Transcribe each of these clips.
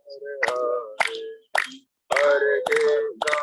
हरे हरे कृष्णा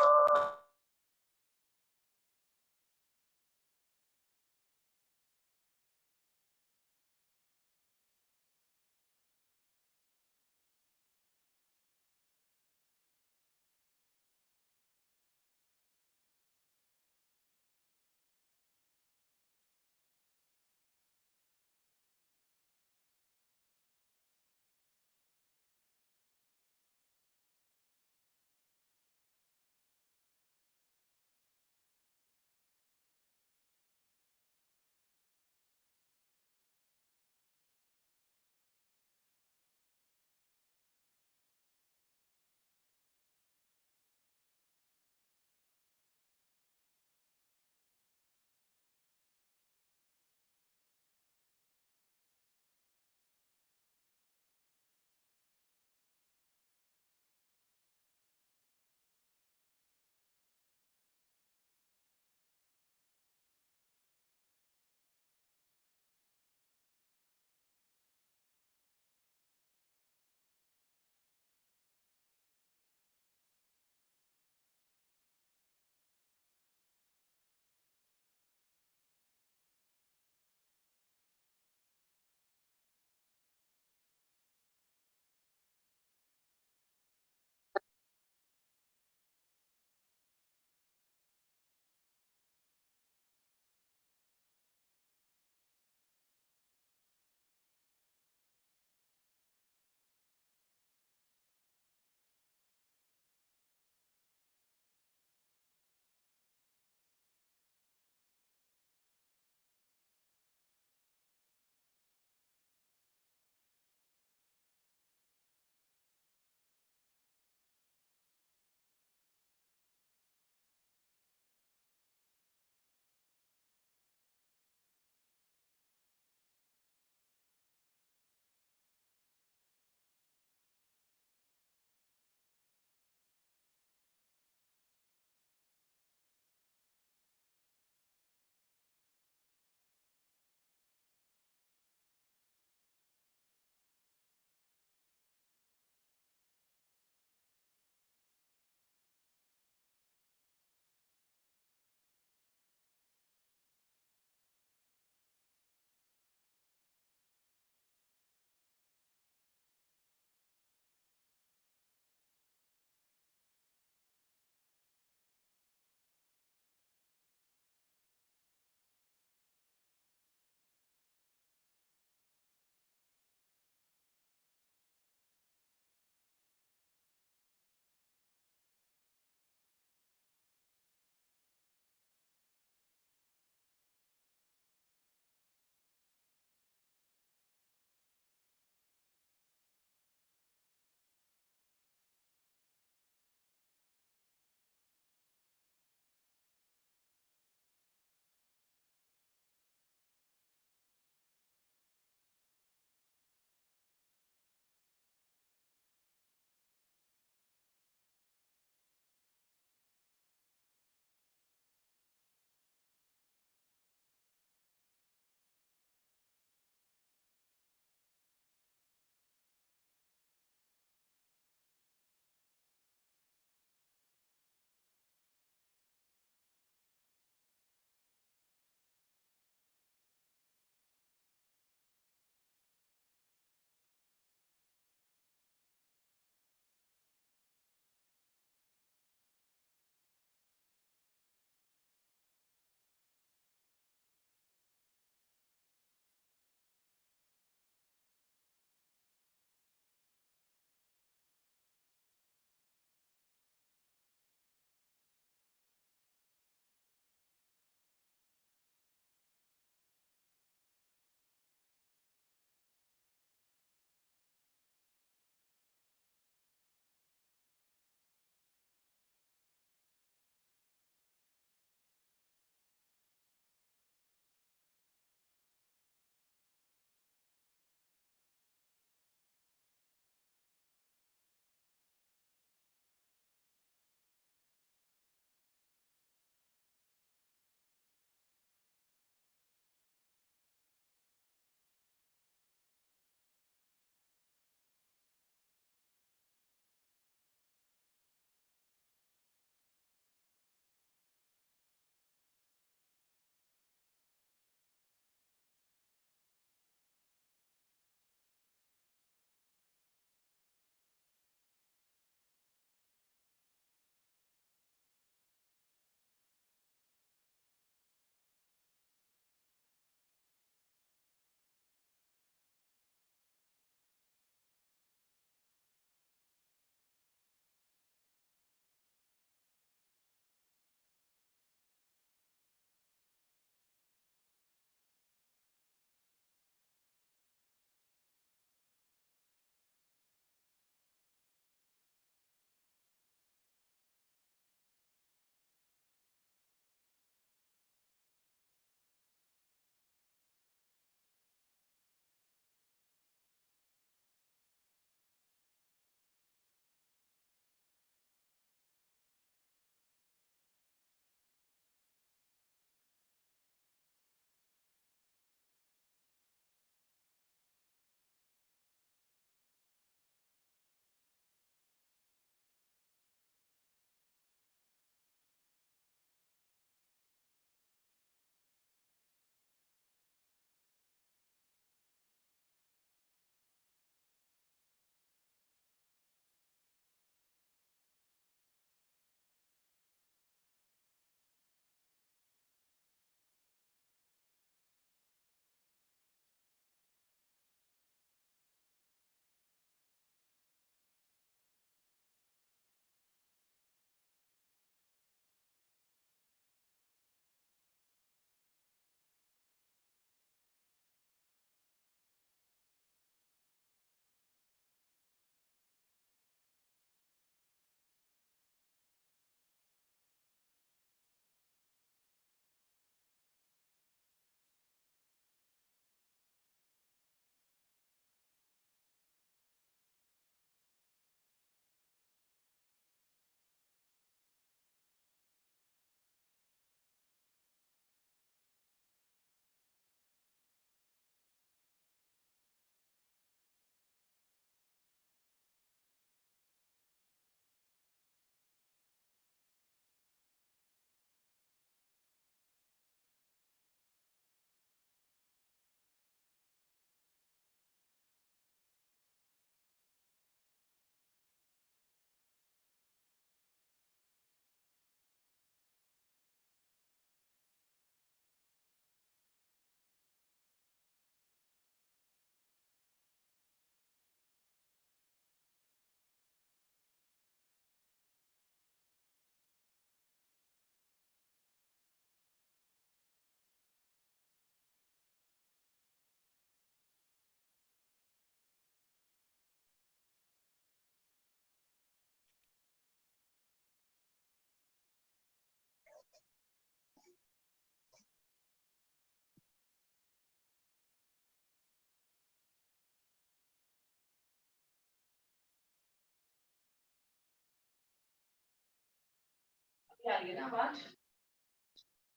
क्या आइए ना बात।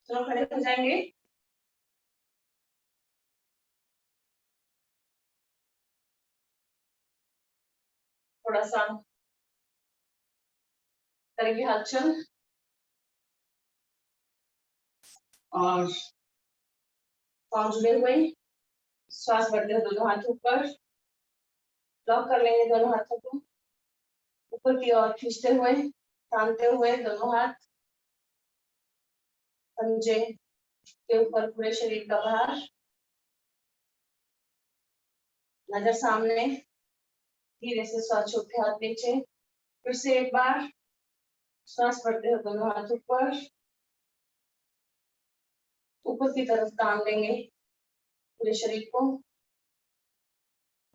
चलो खड़े हो जाएंगे। थोड़ा सा करेंगे हलचल और पाँव जुड़े हुए, श्वास बढ़ते हुए दोनों हाथ ऊपर, लॉक कर लेंगे दोनों हाथों को ऊपर की ओर खींचते हुए, तानते हुए दोनों हाथ पंजे के ऊपर, पूरे शरीर का भार, नजर सामने, धीरे से श्वास छोड़ के हाथ नीचे। फिर से एक बार श्वास बढ़ते हुए दोनों हाथ ऊपर, ऊपर की तरफ तान लेंगे पूरे शरीर को।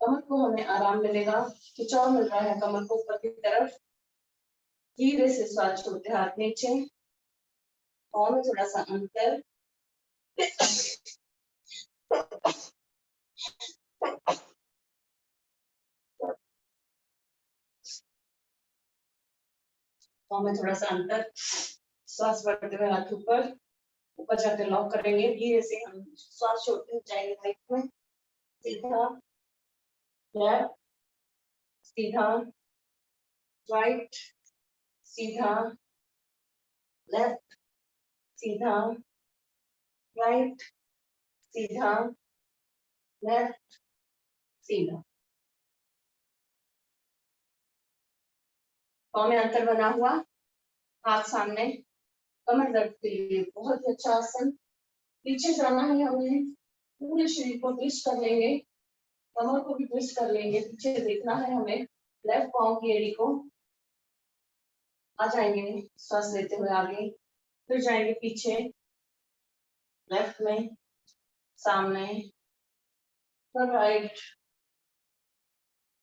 कमर को हमें आराम मिलेगा, खिंचाव मिल रहा है कमर को ऊपर की तरफ। धीरे से श्वास छोड़ते हाथ नीचे, पाँव में थोड़ा सा अंतर। पाँव में थोड़ा सा अंतर, श्वास बढ़ते हुए हाथ ऊपर, ऊपर जाकर लॉक करेंगे। धीरे से हम श्वास छोड़ते जाएंगे राइट में, सीधा लेफ्ट, सीधा राइट, सीधा लेफ्ट, सीधा राइट, सीधा लेफ्ट, सीधा। पाँव में अंतर बना हुआ, हाथ सामने, कमर दर्द के लिए बहुत ही अच्छा आसन। पीछे जाना है हमें, पूरे शरीर को ट्विस्ट कर लेंगे, कमर को भी ट्विस्ट कर लेंगे। पीछे देखना है हमें, लेफ्ट पाँव की एड़ी को आ जाएंगे, सांस लेते हुए आगे, फिर जाएंगे पीछे, लेफ्ट में, सामने, फिर राइट,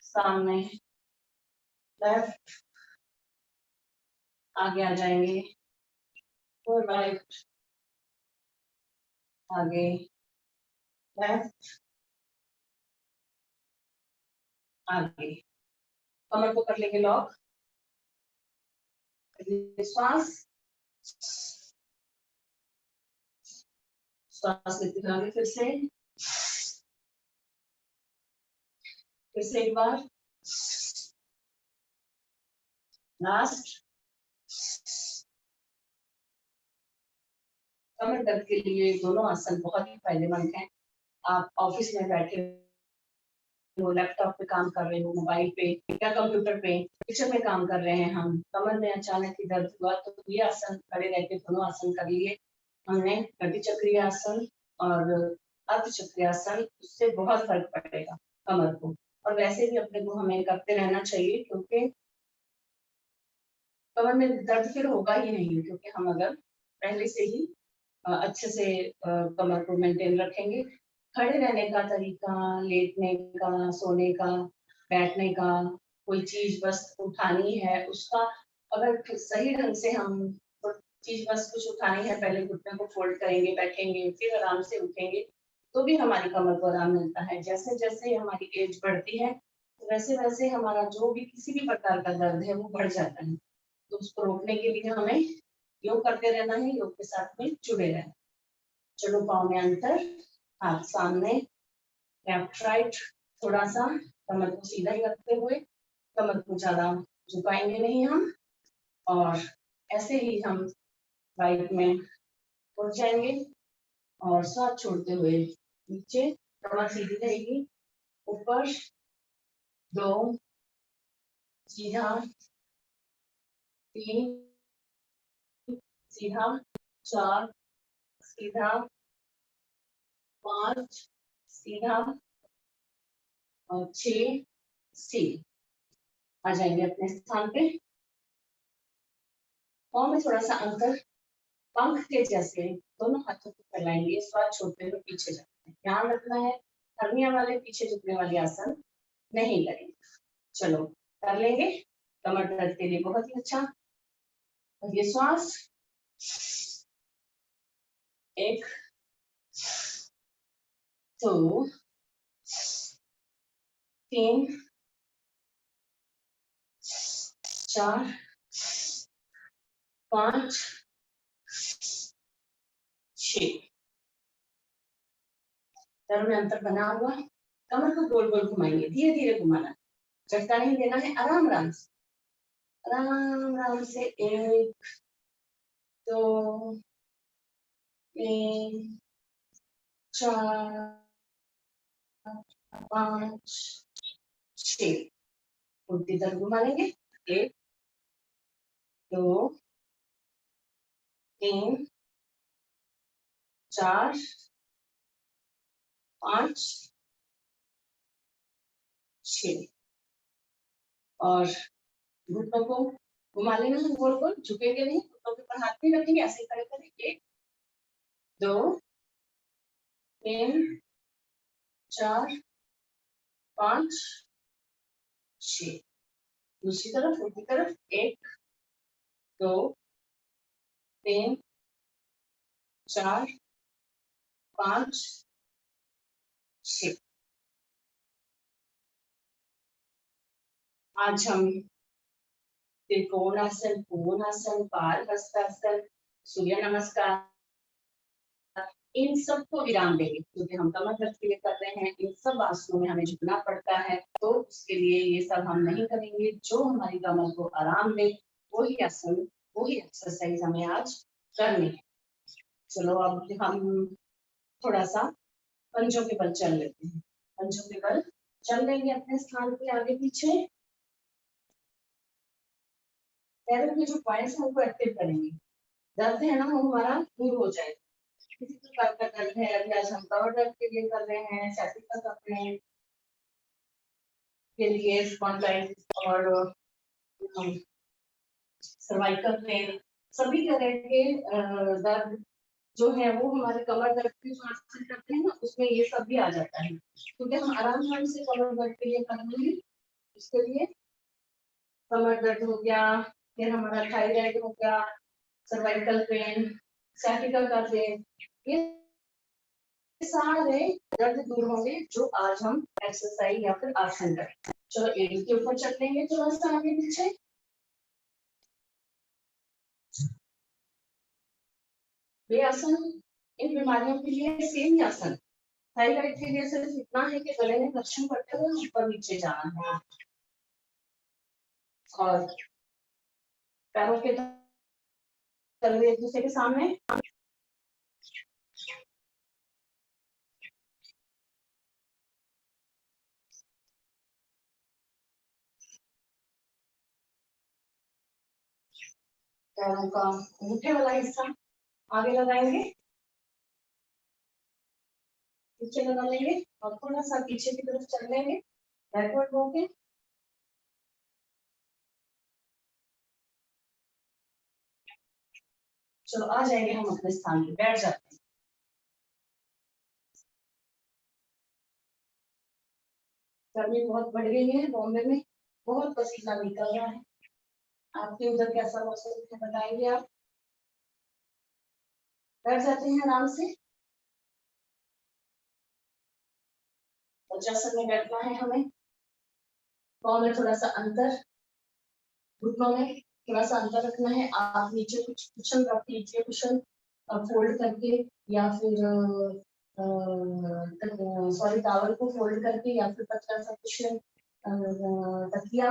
सामने, लेफ्ट, आगे आ जाएंगे, फिर राइट, आगे, लेफ्ट, आगे। कमर को कर लेंगे लॉक, श्वास, श्वास लेते हुए आगे, फिर से एक बार, लास्ट। कमर दर्द के लिए दोनों आसन बहुत ही फायदेमंद हैं। आप ऑफिस में बैठे हो, लैपटॉप पे काम कर रहे हो, मोबाइल पे या कंप्यूटर पे, किचन में काम कर रहे हैं, हम कमर में अचानक ही दर्द हुआ तो ये आसन खड़े रह के दोनों आसन कर लिए हमने, घटी चक्रीय आसन और अर्ध चक्रीय आसन। उससे बहुत फर्क पड़ेगा कमर को। और वैसे भी अपने को हमें करते रहना चाहिए, क्योंकि कमर में दर्द फिर होगा ही नहीं, क्योंकि हम अगर पहले से ही अच्छे से कमर को मेंटेन रखेंगे। खड़े रहने का तरीका, लेटने का, सोने का, बैठने का, कोई चीज बस उठानी है उसका अगर सही ढंग से हम चीज बस कुछ उठानी है, पहले घुटने को फोल्ड करेंगे, बैठेंगे, फिर आराम से उठेंगे, तो भी हमारी कमर को आराम मिलता है। जैसे जैसे हमारी एज बढ़ती है, वैसे वैसे हमारा जो भी किसी भी प्रकार का दर्द है वो बढ़ जाता है। तो उसको रोकने के लिए हमें योग करते रहना है, योग के साथ में जुड़े रहना। चलो पाँव में अंतर, हाथ सामने, लेफ्ट राइट, थोड़ा सा कमर को सीधा ही रखते हुए, कमर को ज्यादा झुकाएंगे नहीं हम, और ऐसे ही हम राइट में उठ जाएंगे और सांस छोड़ते हुए नीचे, कमर सीधी रहेगी, ऊपर, दो, सीधा, तीन, सीधा, चार, सीधा, पाँच, सीधा, और 6 सीधा। आ जाएंगे अपने स्थान पे। पाँव में थोड़ा सा अंतर, पंख के जैसे दोनों हाथों को फैलाएंगे, श्वास छोड़ते हुए पीछे जाते हैं। ध्यान रखना है हर्निया वाले पीछे झुकने वाले आसन नहीं करेंगे। चलो कर लेंगे, कमर दर्द के लिए बहुत ही अच्छा। ये श्वास, 1, 2, 3, 4, 5, शेप। पैरों में अंतर बना हुआ, कमर को गोल गोल घुमाएंगे, धीरे धीरे घुमाना, झटका नहीं देना है, आराम आराम से, आराम आराम से। 1 2 3 4 5 6 उल्टी तरफ घुमा लेंगे। 1 2 3 4 5 6 और घुटनों को घुमा लेना है गोल गोल, झुकेंगे नहीं, घुटनों के ऊपर हाथ नहीं रखेंगे, ऐसे खड़े करें। 1 2 3 4 5 6 दूसरी तरफ, उल्टी तरफ। 1 2 3 4 5 6। आज हम त्रिकोणासन, कोणासन, पार हस्तासन, सूर्य नमस्कार, इन सबको विराम देंगे, क्योंकि हम कमर दर्द के लिए कर रहे हैं। इन सब आसनों में हमें झुकना पड़ता है, तो उसके लिए ये सब हम नहीं करेंगे। जो हमारी कमर को आराम दे वही आसन, वही एक्सरसाइज हमें आज करनी है। चलो अब हम थोड़ा सा पंजों के बल चल लेते हैं। पंजों के बल चल लेंगे अपने स्थान पे आगे पीछे। पैरों के जो पॉइंट्स हैं उनको एक्टिव करेंगे, दर्द है ना वो हमारा दूर हो जाए। किसी प्रकार का दर्द है, अभी आज हम कमर दर्द के लिए कर रहे हैं, छाती का कपड़े के लिए स्पॉन्डिलाइटिस और सर्वाइकल पेन, सभी तरह के दर्द जो है वो हमारे कमर दर्द के जो आसन करते हैं ना, उसमें ये सब भी आ जाता है, क्योंकि हम आराम से कमर दर्द के लिए करेंगे। इसके लिए कमर दर्द हो गया, फिर हमारा थायराइड हो गया, सर्वाइकल पेन, साइटिका का पेन, ये सारे दर्द दूर होंगे जो आज हम एक्सरसाइज या फिर आसन करें। चलो एड़ी के ऊपर चल लेंगे थोड़ा सा आगे पीछे। ये आसन इन बीमारियों के लिए सेम ही आसन। थायराइड के लिए सिर्फ इतना है कि गले में घर्षण करते हुए ऊपर नीचे जाना है, और पैरों के तलवे एक दूसरे के सामने। पैरों का अंगूठे वाला हिस्सा आगे लगाएंगे, पीछे लगा लेंगे और थोड़ा सा पीछे की तरफ चल लेंगे बैकवर्ड होके। चलो आ जाएंगे हम अपने स्थान पे, बैठ जाते हैं। गर्मी बहुत बढ़ गई है, बॉम्बे में बहुत पसीना निकल रहा है। आपके उधर कैसा मौसम है बताएंगे आप। बैठ जाते हैं आराम से। वज्रासन में बैठना है हमें। पाँव में थोड़ा सा अंतर, घुटनों में थोड़ा सा अंतर रखना है। आप नीचे कुछ कुशन रख लीजिए, कुशन फोल्ड करके, या फिर सॉरी टॉवल को फोल्ड करके, या फिर पतला सा कुशन तकिया,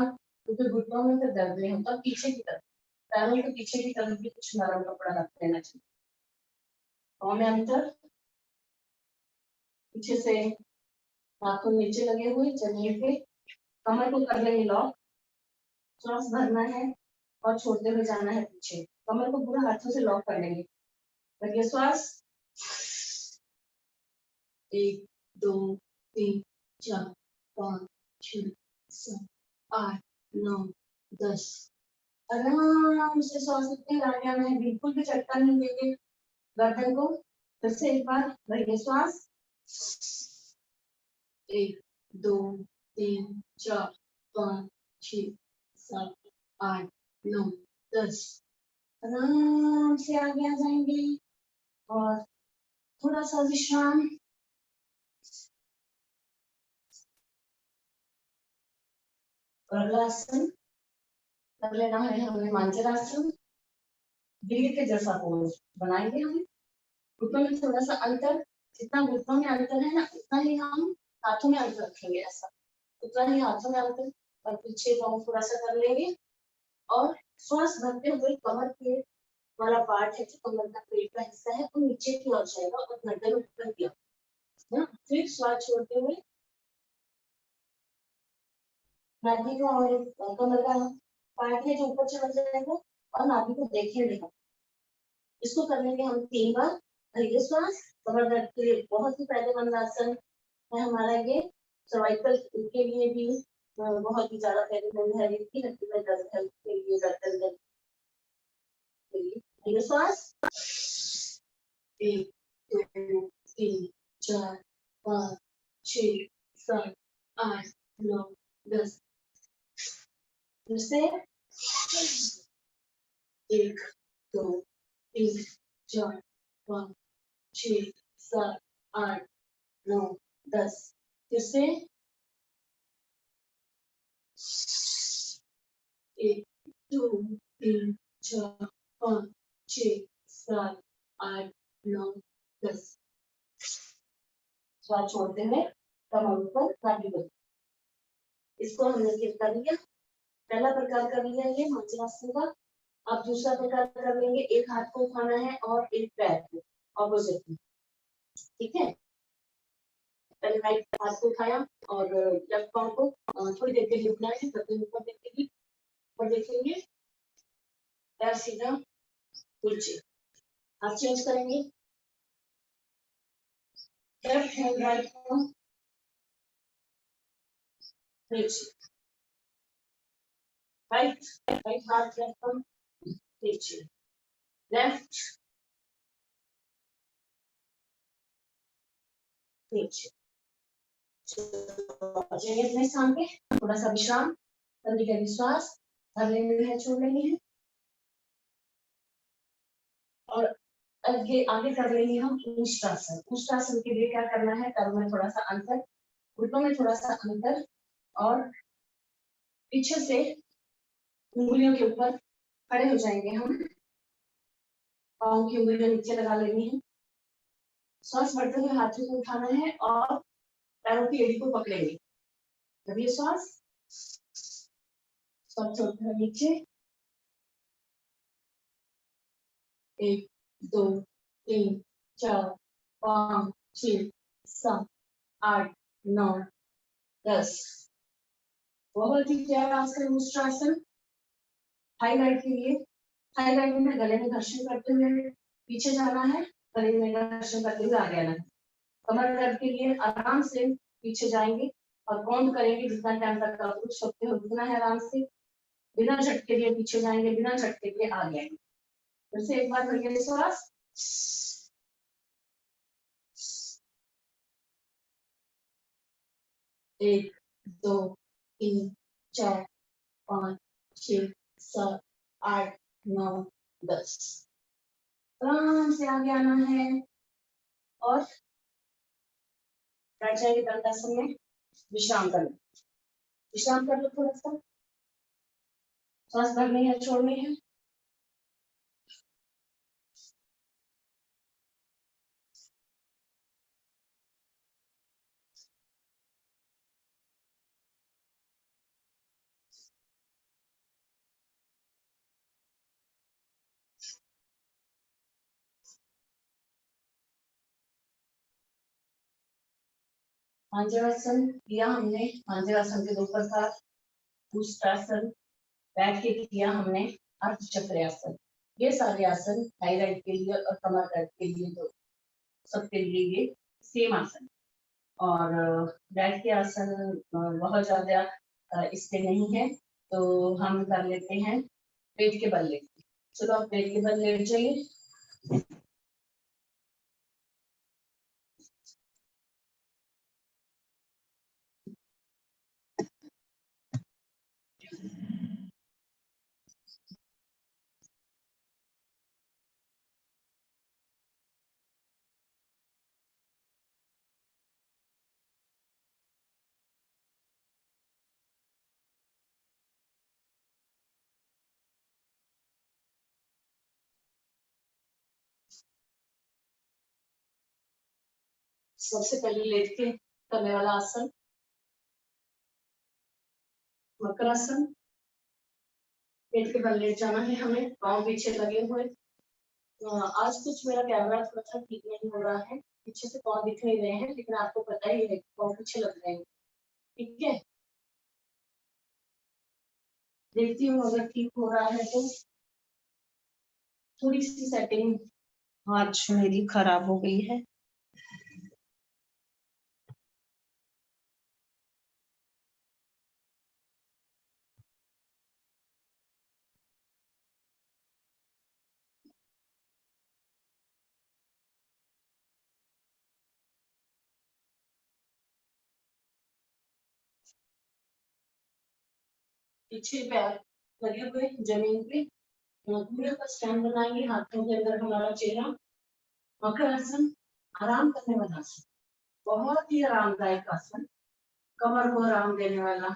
क्योंकि घुटनों में फिर दर्द नहीं होता। पीछे की तरफ, पैरों के पीछे की तरफ भी कुछ नरम कपड़ा रख देना चाहिए। पाँव में अंतर, पीछे से नाखून नीचे लगे हुए जमीन पे, कमर को कर लेंगे लॉक, श्वास भरना है और छोड़ते हुए जाना है पीछे। कमर को पूरा हाथों से लॉक कर लेंगे, रखिए श्वास। 1 2 3 4 5 6 7 8 9 10। आराम से श्वास लेते हैं, में बिल्कुल भी झटका नहीं देंगे गर्दन को। फिर से एक बार रखिए श्वास। 1 2 3 4 5 6 7 8 9 10। आराम से आगे आ जाएंगे और थोड़ा सा विश्राम। अगला आसन कर लेना है हमें, मांजरासन। गिर के जैसा पोज बनाएंगे हम। घुटनों में थोड़ा सा अंतर, जितना घुटनों में अंतर है ना उतना ही हम हाथों में अंतर रखेंगे, ऐसा उतना ही हाथों में अंतर, और पीछे पाँव थोड़ा सा कर लेंगे और श्वास भरते हुए कमर के वाला पार्ट है जो कमर का पेट का हिस्सा है वो नीचे की ओर जाएगा और गर्दन ऊपर की ओर ना। फिर श्वास छोड़ते हुए नाभि का और कमर का पार्ट है जो ऊपर चला जाएगा और नाभि को देखेंगे हम। इसको करने के हम 3 बार। धैर्य श्वास, कमर दर्द के लिए बहुत ही फायदेमंद आसन है हमारा ये। सर्वाइकल के लिए भी बहुत ही ज्यादा फायदेमंद है, इसकी हड्डी में दर्द है उसके लिए, गर्दन दर्द के लिए। धैर्य श्वास 1 2 3 4 5 6 7 8 9 10। फिर से 1 2 3 4 5 6 7 8 9 10। फिर से 1 2 3 4 5 6 7 8 9 10। श्वास छोड़ते हुए कमर ऊपर, नाभि बंद। इसको हमने किस कर लिया, पहला प्रकार कर लिया ये मत्स्यासन का। अब दूसरा प्रकार कर लेंगे, एक हाथ को उठाना है और एक पैर को ऑपोजिट में, ठीक है। पहले राइट हाथ को उठाया और लेफ्ट पाँव को थोड़ी देर के लिए उठाना है, गर्दन ऊपर देखेंगे, ऊपर देखेंगे, पैर सीधा नीचे, हाथ चेंज करेंगे, लेफ्ट हैंड राइट पाँव नीचे, राइट राइट हाथ लेफ्ट पाँव नीचे, लेफ्ट नीचे। जाइए अपने स्थान पे, थोड़ा सा विश्राम, गहरी गहरी श्वास भर लेनी है, छोड़ लेनी है और आगे आगे कर लेंगे हम उष्ट्रासन। उष्ट्रासन के लिए क्या करना है, पैरों में थोड़ा सा अंतर, घुटनों में थोड़ा सा अंतर और पीछे से उंगलियों के ऊपर खड़े हो जाएंगे हम, पाँव की उंगलियां नीचे लगा लेनी है। श्वास बढ़ते हुए हाथों को उठाना है और पैरों की एड़ी को पकड़ेंगे, तभी श्वास छोड़ते हुए नीचे, 1 2 3 4 5 6 7 8 9 10। बहुत ही प्यारा आसन उष्ट्रासन। हाईलाइट के लिए, हाईलाइट में गले में घर्षण करते हुए पीछे जाना है, गले में घर्षण करते हुए आगे आना है। कमर दर्द के लिए आराम से पीछे जाएंगे और काउंट करेंगे, जितना टाइम तक आप रुक सकते हो रुकना है आराम से, बिना झटके लिए पीछे जाएंगे, बिना झटके लिए आगे आएंगे। फिर से एक बार भरिए श्वास, 1 2 3 4 5 6 7 8 9 10। आराम से आगे आना है और बैठ जाएंगे दंडासन में, विश्राम कर लो, विश्राम कर लो थोड़ा सा, सांस भरनी है छोड़नी है। मांजरासन किया हमने, मांजरासन के 2 प्रकार, उष्ट्रासन बैठ के किया हमने, अर्धचक्रासन। ये सारे आसन थायराइड के लिए और कमर दर्द के लिए, तो सबके लिए ये सेम आसन। और बैठ के आसन बहुत ज्यादा इससे नहीं है, तो हम कर लेते हैं पेट के बल लेके। चलो आप पेट के बल लेट जाइए, सबसे पहले लेट के करने वाला आसन मकरासन। पेट के बल लेट जाना है हमें, पाँव पीछे लगे हुए। आज कुछ मेरा कैमरा थोड़ा सा ठीक नहीं हो रहा है, पीछे से पाँव दिख नहीं रहे हैं, लेकिन आपको पता ही है पाँव पीछे लग रहे हैं। ठीक है, देखती हूँ अगर ठीक हो रहा है तो। थोड़ी सी सेटिंग आज मेरी खराब हो गई है। पीछे पैर लगे हुए जमीन पे, पूरे का स्टैंड बनाएंगे, हाथों के अंदर हमारा चेहरा। मकर आसन आराम करने वाला आसन, बहुत ही आरामदायक आसन, कमर को आराम देने वाला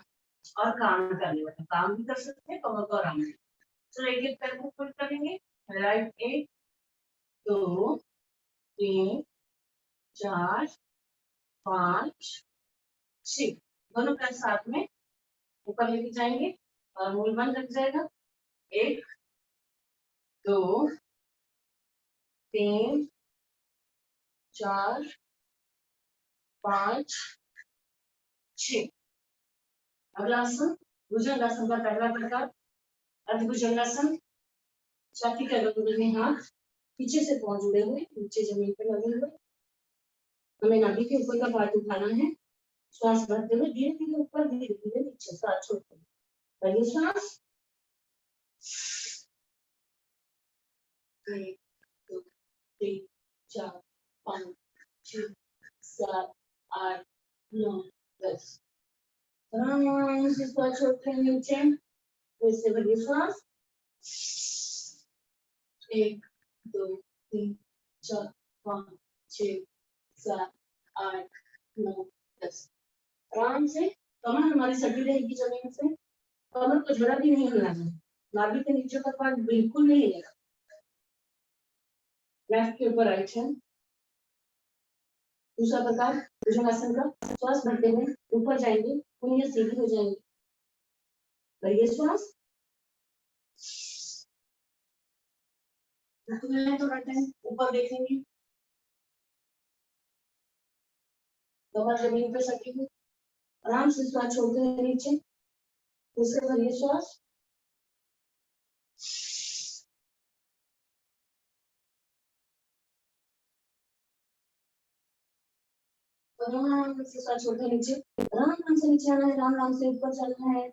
और काम करने वाला। काम भी कर सकते हैं, कमर को आराम देने। तो एक एक पैर को ऊपर करेंगे, राइट 1 2 3 4 5 6, दोनों पैर साथ में ऊपर लेके जाएंगे और मूल बंद लग जाएगा। 1 2 3 4 5 6। अगला आसन भुजंगासन का पहला प्रकार अर्धभुजंगासन। छाती के अगल में हाथ, पीछे से पांव जुड़े हुए, नीचे जमीन पर लगे हुए। हमें नाभि के ऊपर का पार्ट उठाना है। श्वास भरते हुए धीरे धीरे ऊपर, धीरे धीरे नीचे, सांस छोड़ते हुए। पहली श्वास 1 2 3 4 5 6 7 8 9 10। आराम से श्वास छोड़ते हैं नीचे। फिर से पहली श्वास 1 2 3 4 5 6 7 8 9 10। आराम से कमर हमारी सटी रहेगी जमीन से, कमर को जरा भी नहीं हिलाना, नाभि के नीचे का पार्ट बिल्कुल नहीं हिलेगा। लेफ्ट के ऊपर राइट हैंड। दूसरा प्रकार भुजंगासन का, श्वास भरते हुए ऊपर जाएंगे, उंगलियां सीधी हो जाएंगी। करिए श्वास, थोड़ा टाइम ऊपर देखेंगे, कमर जमीन पे सटी हुई। आराम से श्वास छोड़ते हैं नीचे। दूसरे करिए श्वास, आराम से श्वास छोड़ते नीचे। आराम से नीचे आना है, आराम से ऊपर चलना है।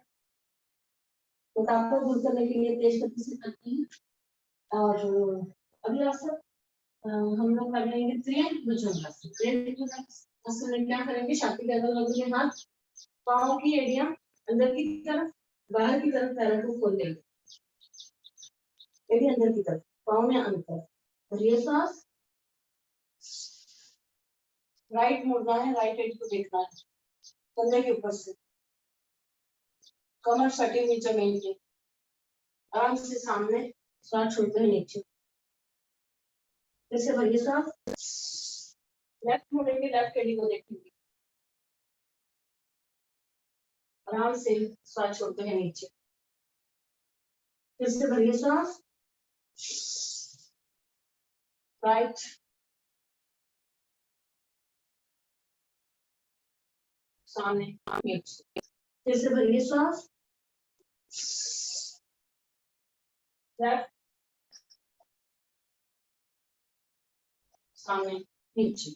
मोटापा दूर करने के लिए तेज गति से करते हैं। और अगला आसन हम लोग कर लेंगे त्रियंक भुजंगासन। त्रियंक भुजंगासन में क्या करेंगे, छाती के अगल बगल में हाथ, पाँव की एड़ियां अंदर की तरफ, बाहर की तरफ पैरों को खोल देंगे। एड़ी अंदर की तरफ, पाँव में अंतर। और ये सांस राइट मुड़ना है, राइट एज को देखना है, कंधे के ऊपर से, कमर सटी हुई जमीन के। आराम से सामने सांस छोड़ते हैं नीचे। जैसे भरिए सांस, लेफ्ट मुड़ेंगे, लेफ्ट एडी को देखेंगे। आराम से सांस छोड़ते हैं नीचे। फिर से भरिए सांस, राइट सामने नीचे। फिर से भरिए सांस, लेफ्ट सामने नीचे।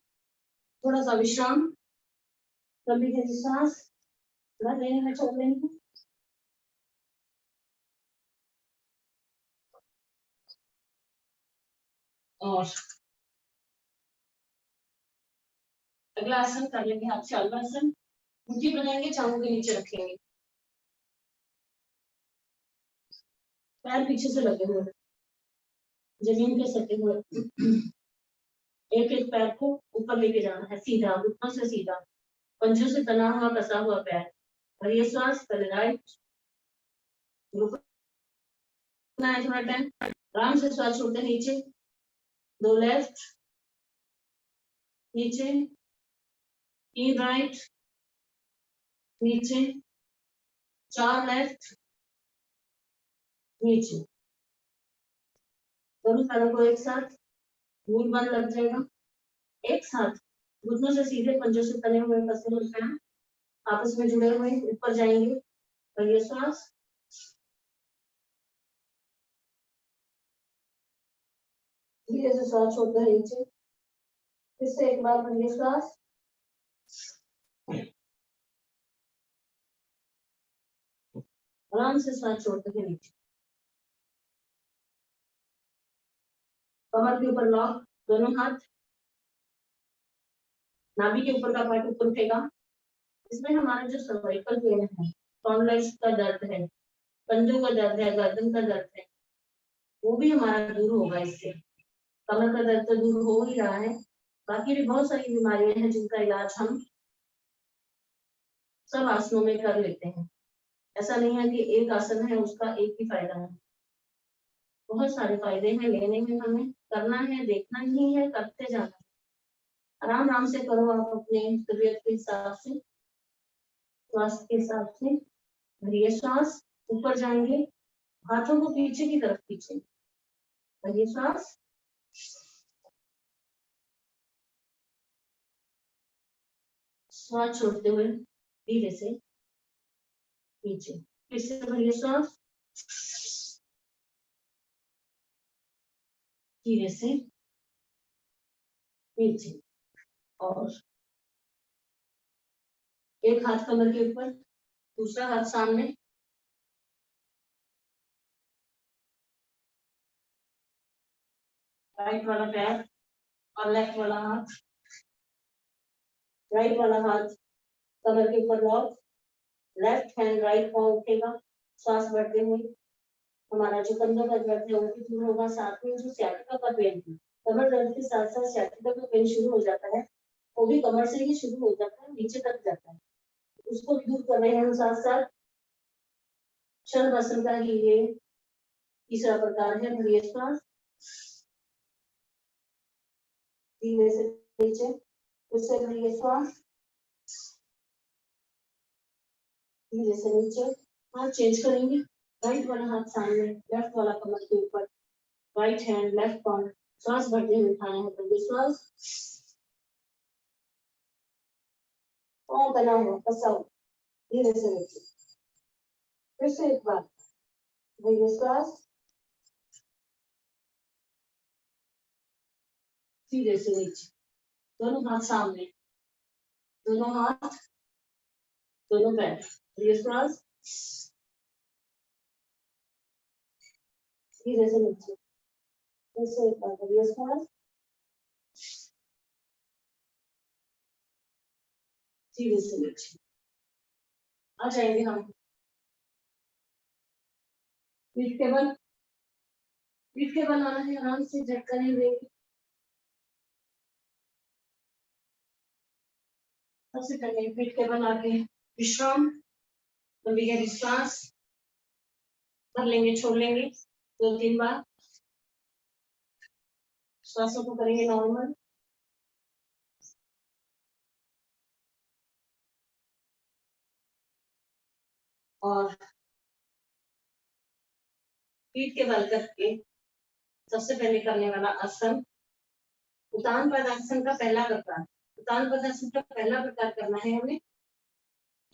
थोड़ा सा विश्राम, लंबी गहरी सांस न लेने में छोड़ लेंगे। और अगला आसन कर लेंगे आप चालवासन। मुट्ठी बनाएंगे, चांगों के नीचे रखेंगे, पैर पीछे से लगे हुए, जमीन पे सटे हुए। एक एक पैर को ऊपर लेके जाना है, सीधा, घुटनों से सीधा, पंजों से तना हुआ कसा हुआ पैर। और ये सांस पहले राइट, रुकना है थोड़ा टाइम। आराम से श्वास छोड़ते नीचे, 2 लेफ्ट, नीचे तीन राइट, नीचे, 4 लेफ्ट, नीचे। दोनों पैरों को एक साथ, मूल बंद लग जाएगा। एक साथ घुटनों से सीधे, पंजों से तने हुए कसे हुए पैर आपस में जुड़े हुए ऊपर जाएंगे। और ये श्वास, धीरे से श्वास छोड़कर नीचे। फिर से एक बार भरिए श्वास, आराम से श्वास छोड़कर नीचे। कमर के ऊपर लॉक, दोनों हाथ, नाभि के ऊपर का पार्ट ऊपर उठेगा। इसमें हमारा जो सर्वाइकल पेन है, स्पॉन्डिलाइटिस का दर्द है, पंजों का दर्द है, गर्दन का दर्द है, वो भी हमारा दूर होगा इससे। कमर का दर्द तो दूर हो ही रहा है, बाकी भी बहुत सारी बीमारियां हैं जिनका इलाज हम सब आसनों में कर लेते हैं। ऐसा नहीं है कि एक आसन है उसका एक ही फायदा है, बहुत सारे फायदे हैं। लेने में हमें करना है, देखना ही है, करते जाना है। आराम आराम से करो आप अपने तबीयत के हिसाब से, स्वास्थ्य के हिसाब से। भरिए श्वास, ऊपर जाएंगे, हाथों को पीछे की तरफ खींचे। भरिए श्वास, श्वास छोड़ते हुए धीरे से नीचे। फिर से भरिए श्वास, धीरे से नीचे। और एक हाथ कमर के ऊपर, दूसरा हाथ सामने। राइट वाला पैर और लेफ्ट वाला हाथ, राइट वाला हाथ कमर के ऊपर लॉक, लेफ्ट हैंड राइट पांव उठेगा। श्वास बढ़ते हुए हमारा जो कंधों का दर्द है वो भी दूर होगा। साथ में जो सियाटिका का पेन है, कमर दर्द के साथ साथ सियाटिका का पेन शुरू हो जाता है, वो भी कमर से ही शुरू हो जाता है, नीचे तक जाता है। उसको दूर कर रहे हैं। साथ साथ शलभासन का ही ये तीसरा प्रकार है। भरिए श्वास, धीरे से नीचे। फिर से भरिए श्वास, धीरे से नीचे। हाथ चेंज करेंगे, राइट वाला हाथ सामने, लेफ्ट वाला कमर के ऊपर, राइट हैंड लेफ्ट पाम। श्वास भरते हुए उठाना है। भरिए श्वास, पाँव बना हुआ कसा हुआ, धीरे से नीचे। फिर से एक बार भरिए श्वास, धीरे से नीचे। दोनों हाथ सामने, दोनों हाथ, दोनों पैर। भरिए श्वास, धीरे से नीचे। फिर से एक बार भरिए श्वास, धीरे से नीचे। आ जाएंगे हम पीठ के बल। पीठ के बल आना है, आराम से झटका नहीं देंगे। सबसे पहले पीठ के बल आके विश्राम, लंबी गहरी सांस भर लेंगे, छोड़ लेंगे 2-3 बार। श्वासों को करेंगे नॉर्मल। और पीठ के बल करके सबसे पहले करने वाला आसन उत्तान पदासन का पहला प्रकार। उत्तान पदासन का पहला प्रकार करना है हमें।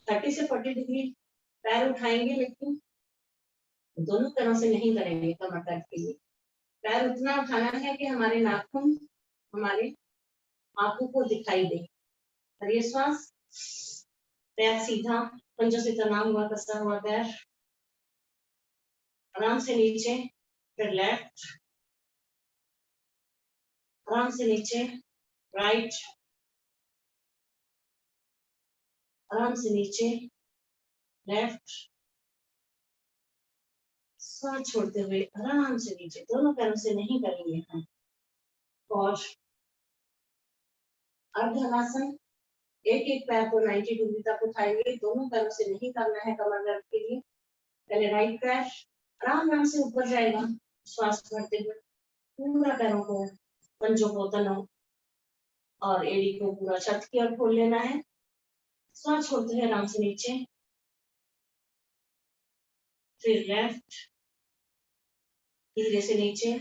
30 से 40 डिग्री पैर उठाएंगे, लेकिन दोनों तरह से नहीं करेंगे कमर दर्द के लिए। पैर उतना उठाना है कि हमारे नाखून हमारे आंखों को दिखाई दे। भरिए श्वास, पैर सीधा, पंजों से तना हुआ कसा हुआ पैर, आराम से नीचे। फिर लेफ्ट, आराम से नीचे, राइट, आराम से नीचे, लेफ्ट। श्वास छोड़ते हुए आराम से नीचे। दोनों पैरों से नहीं करेंगे हम। और अर्धहलासन, एक एक पैर को 90 डिग्री तक उठाएंगे। दोनों पैरों से नहीं करना है कमर दर्द के लिए। पहले राइट पैर आराम आराम से ऊपर जाएगा, श्वास भरते हुए पूरा पैरों को, पंजों को, तनों और एड़ी को पूरा छत की ओर खोल लेना है। सांस छोड़ते हुए आराम से नीचे, फिर लेफ्ट, धीरे से नीचे,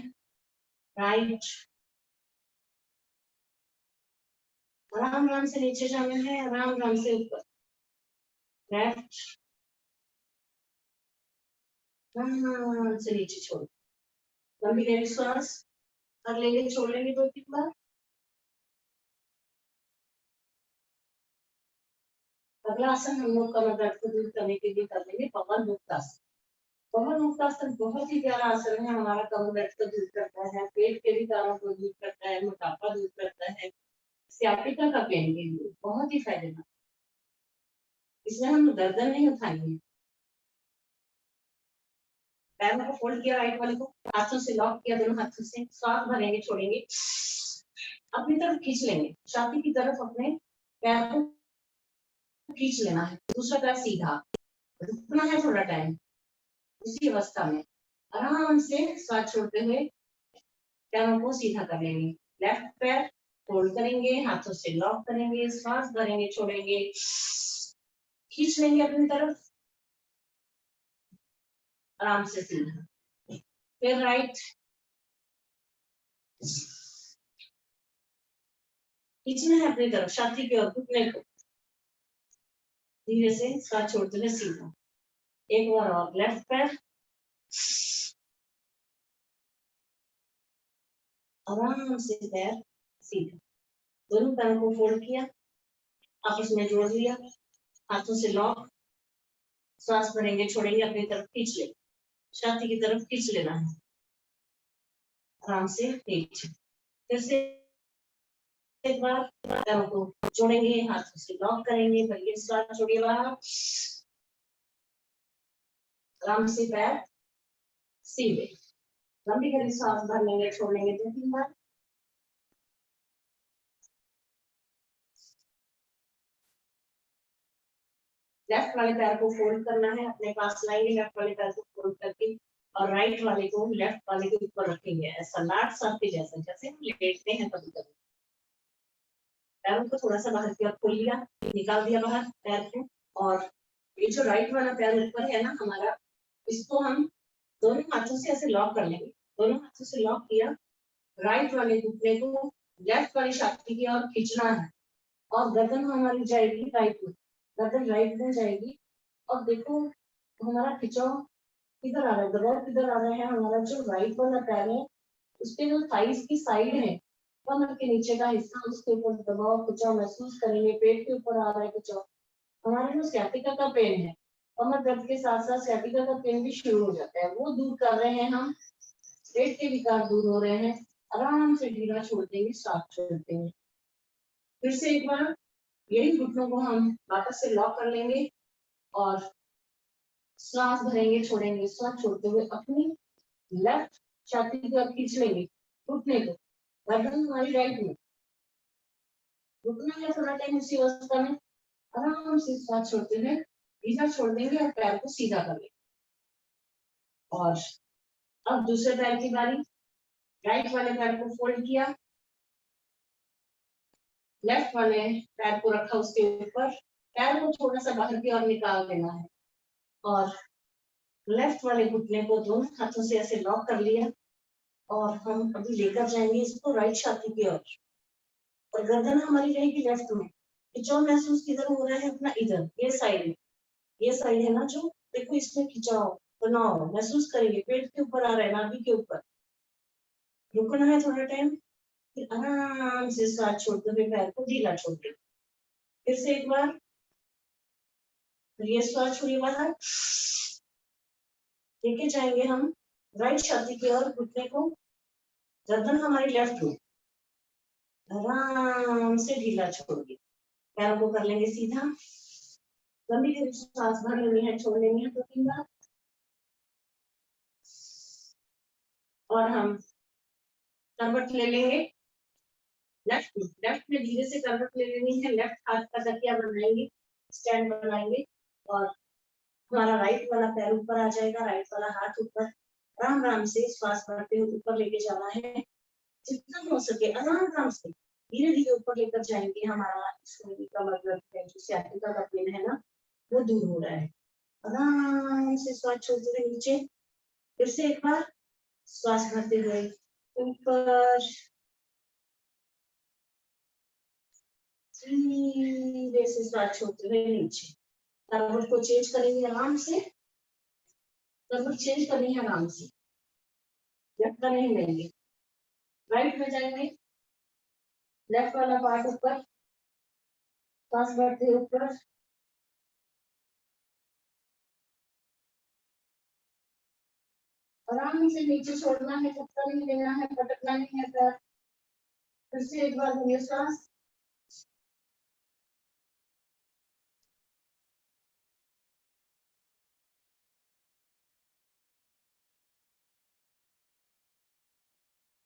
राइट, आराम आराम से नीचे जाना है, आराम आराम से ऊपर, लेफ्ट, आराम से नीचे छोड़, लंबी गहरी सांस कर लेंगे, छोड़ लेंगे 2-3 बार। अगला आसन हम लोग कमर दर्द को दूर करने के लिए कर लेंगे पवन मुक्तासन। पवन मुक्तासन बहुत ही प्यारा आसन है, हमारा कमर दर्द को दूर करता है, पेट के विकारों को दूर करता है, मोटापा दूर करता है, सियाटिका का पेन के लिए बहुत ही फायदेमंद। इसमें हम गर्दन नहीं उठाएंगे, पैरों को फोल्ड किया, राइट वाले को हाथों से लॉक किया, दोनों हाथों से सांस भरेंगे, छोड़ेंगे, अपनी तरफ खींच लेंगे, छाती की तरफ अपने पैर को खींच लेना है, दूसरा पैर सीधा, रुकना है थोड़ा टाइम, उसी अवस्था में आराम से सांस छोड़ते हुए पैरों को सीधा कर लेंगे, लेफ्ट पैर फोल्ड करेंगे, हाथों से लॉक करेंगे, सांस भरेंगे, छोड़ेंगे, खींच लेंगे अपनी तरफ, आराम से सीधा, फिर राइट, खींचना है अपनी तरफ, छाती की ओर, घुटने को धीरे से सांस छोड़ते हुए सीधा, एक बार और लेफ्ट पैर, आराम से पैर सीधा, दोनों पैरों को फोल्ड किया, आपस में जोड़ लिया, हाथों से लॉक, सांस भरेंगे, छोड़ेंगे, अपनी तरफ खींच लेंगे, छाती की तरफ खींच लेना है, आराम से नीचे, फिर से एक बार पैरों को जोड़ेंगे, हाथों से लॉक करेंगे, भरिए सांस छोड़िए बाहर, आराम से पैर सीधे, लंबी गहरी सांस भर लेंगे, छोड़ लेंगे 2-3 बार। लेफ्ट वाले पैर को फोल्ड करना है, अपने पास लाएंगे, लेफ्ट वाले पैर को फोल्ड करके और राइट वाले को लेफ्ट वाले के ऊपर रखेंगे, ऐसा लाट सांप के जैसा, जैसे हम लेटते हैं कभी कभी। पैरों को थोड़ा सा बाहर की ओर खोल लिया, निकाल दिया बाहर पैर को, और ये जो राइट वाला पैर ऊपर है ना हमारा, इसको हम दोनों हाथों से ऐसे लॉक कर लेंगे, दोनों हाथों से लॉक किया, राइट वाले घुटने को लेफ्ट वाली छाती की ओर खींचना है, और गर्दन हमारी जाएगी राइट में, गर्दन राइट में जाएगी, और देखो हमारा खिंचाव किधर आ रहा है, दबाव किधर आ रहा है, हमारा जो राइट वाला पैर है उसके जो थाइस की साइड है, कमर के नीचे का हिस्सा, उसके ऊपर दबाव खिंचाव महसूस करेंगे, पेट के ऊपर आ रहा है खिंचाव, हमारे जो sciatica का पेन है, कमर दर्द के साथ साथ sciatica का पेन भी शुरू हो जाता है, वो दूर कर रहे हैं हम, पेट के विकार दूर हो रहे हैं, आराम से ढीला छोड़ देंगे, सांस छोड़ देंगे, फिर से एक बार यही घुटनों को हम वापस से लॉक कर लेंगे और सांस भरेंगे, छोड़ेंगे, सांस छोड़ते हुए अपनी लेफ्ट छाती की ओर खींच लेंगे, घुटने को, गर्दन हमारी राइट में, रुकना है थोड़ा टाइम उसी अवस्था में, आराम से सांस छोड़ते हुए ढीला छोड़ देंगे और पैर को सीधा कर लेंगे, और अब दूसरे पैर की बारी, राइट वाले पैर को फोल्ड किया, लेफ्ट वाले पैर को रखा उसके ऊपर, पैर को थोड़ा सा बाहर की ओर निकाल देना है, और लेफ्ट वाले घुटने को दोनों हाथों से ऐसे लॉक कर लिया, और हम अभी लेकर जाएंगे इसको राइट छाती की ओर, और गर्दन हमारी रहेगी लेफ्ट में, खिंचाव महसूस किधर हो रहा है, अपना इधर, ये साइड में, ये साइड है ना जो, देखो इसमें खिंचाव तनाव महसूस करेंगे, पेट के ऊपर आ रहा है, नाभि के ऊपर, रुकना है थोड़ा टाइम, फिर आराम से सांस छोड़ते हुए पैर को ढीला छोड़ दें, फिर से एक बार, ये सांस छोड़िए बाहर, लेके जाएंगे हम राइट छाती की ओर, घुटने को, गर्दन हमारी लेफ्ट में, आराम से ढीला छोड़िए, पैरों को कर लेंगे सीधा, लंबी गहरी सांस भर लेनी है, छोड़ लेनी है 2-3 बार, और हम करवट ले लेंगे, लेफ्ट में धीरे से करवट ले लेनी है, लेफ्ट हाथ का तकिया बनाएंगे, स्टैंड बनाएंगे, और हमारा राइट वाला पैर ऊपर आ जाएगा, राइट वाला हाथ ऊपर, आराम आराम से श्वास भरते हुए ऊपर लेके जाना है, जितना हो सके आराम आराम से, धीरे धीरे ऊपर लेकर जाएंगे। हमारा कमर दर्द है जो sciatica का पेन है ना, वो दूर हो रहा है। आराम से श्वास छोड़ते हुए नीचे, फिर से एक बार श्वास भरते हुए ऊपर, धीरे से श्वास छोड़ते हुए नीचे। करवट को चेंज करेंगे आराम से, करवट चेंज करनी है आराम से, झटका नहीं लेंगे। राइट में जाएंगे, लेफ्ट वाला पार्ट ऊपर, सांस भरते ऊपर, आराम से नीचे छोड़ना है, झटका नहीं लेना है, पटकना नहीं है पैर। फिर से एक बार भरिए सांस,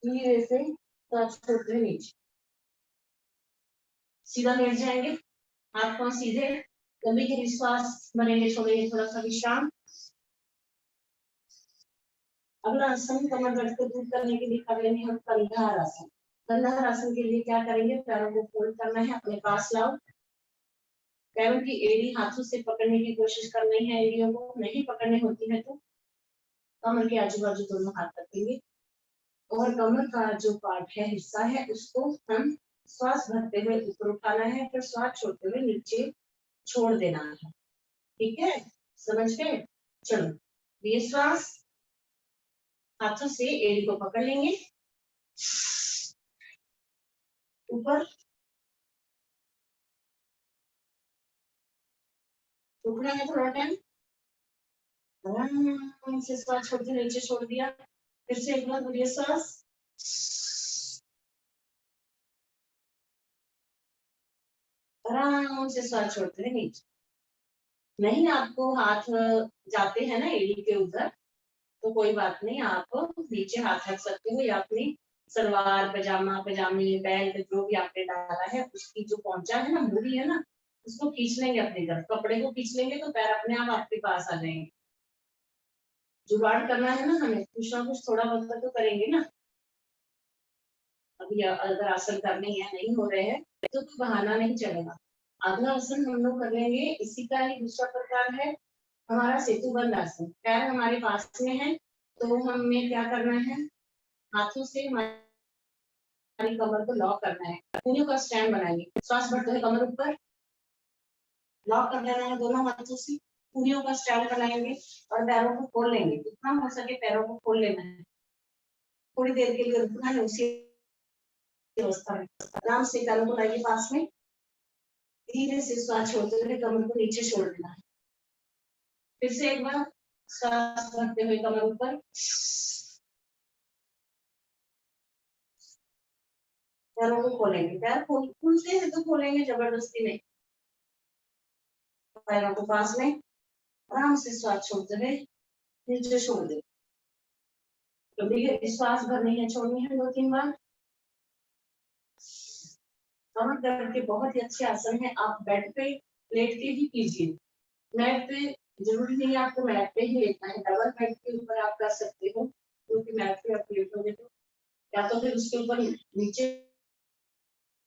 धीरे से सांस छोड़ते नीचे, सीधा लेट जाएंगे, हाथ पांव सीधे, लंबी गहरी श्वास भरेंगे, छोड़ेंगे, थोड़ा सा विश्राम। अगला आसन कमर दर्द को दूर करने के लिए कर लेंगे हम कंधार आसन। कंधार आसन के लिए क्या करेंगे, पैरों को फोल्ड करना है, अपने पास लाओ, पैरों की एड़ी हाथों से पकड़ने की कोशिश करनी है। एड़ियों को नहीं पकड़नी होती है तो कमर के आजू बाजू दोनों हाथ रखेंगे, और कमर का जो पार्ट है, हिस्सा है, उसको हम श्वास भरते हुए ऊपर उठाना है, फिर श्वास छोड़ते हुए नीचे छोड़ देना है। ठीक है, समझ गए? चलो, ये श्वास, हाथों से एड़ी को पकड़ लेंगे, ऊपर रुकना है थोड़ा टाइम, आराम से श्वास छोड़ते नीचे छोड़ दिया। फिर से एक बार बोलिए श्वास, आराम से श्वास छोड़ते हुए नीचे। नहीं आपको हाथ जाते हैं ना एड़ी के उधर, तो कोई बात नहीं, आप नीचे हाथ रख सकते हो, या अपनी सलवार पजामा पजामी बेल्ट जो भी आपने डाला है उसकी जो पहुंचा है ना, मूरी है ना, उसको खींच लेंगे अपनी तरफ, कपड़े को खींच लेंगे तो पैर अपने आप आपके पास आ जाएंगे। जुगाड़ करना है ना हमें, कुछ ना कुछ थोड़ा बहुत तो करेंगे ना। अभी अगर आसन करने हैं नहीं हो रहे हैं तो कोई बहाना नहीं चलेगा। अगला आसन हम लोग कर लेंगे, इसी का ही दूसरा प्रकार है हमारा सेतुबंध आसन। पैर हमारे पास में है तो हमें क्या करना है, हाथों से हमारी कमर को लॉक करना है, कूल्हियों का स्टैंड बनाएंगे, श्वास भरते हुए कमर ऊपर, लॉक कर देना है दोनों हाथों से, कूल्हियों का स्टैंड बनाएंगे और पैरों को खोल लेंगे, जितना हो सके पैरों को खोल लेना है। थोड़ी देर के लिए रुकना है उसी अवस्था में, आराम से पैरों को लाइए पास में, धीरे से श्वास छोड़ते हुए कमर को नीचे छोड़ देना है। फिर से एक बार श्वास भरते हुए कमर ऊपर, पैरों को खोलेंगे, पैर खुलते हैं तो खोलेंगे, जबरदस्ती नहीं। पैरों को पास में, आराम से श्वास छोड़ते हुए नीचे छोड़ दे। तो देखिए श्वास भरनी है, छोड़नी है 2-3 बार। कमर दर्द के बहुत ही अच्छे आसन है, आप बेड पे लेट के ही कीजिए। मैट पे जरूरी नहीं आपको मैट पे ही लेटना है, डबल बेड के ऊपर आप कर सकते हो, क्योंकि मैट पे आप लेटोगे तो, या तो फिर उसके ऊपर नीचे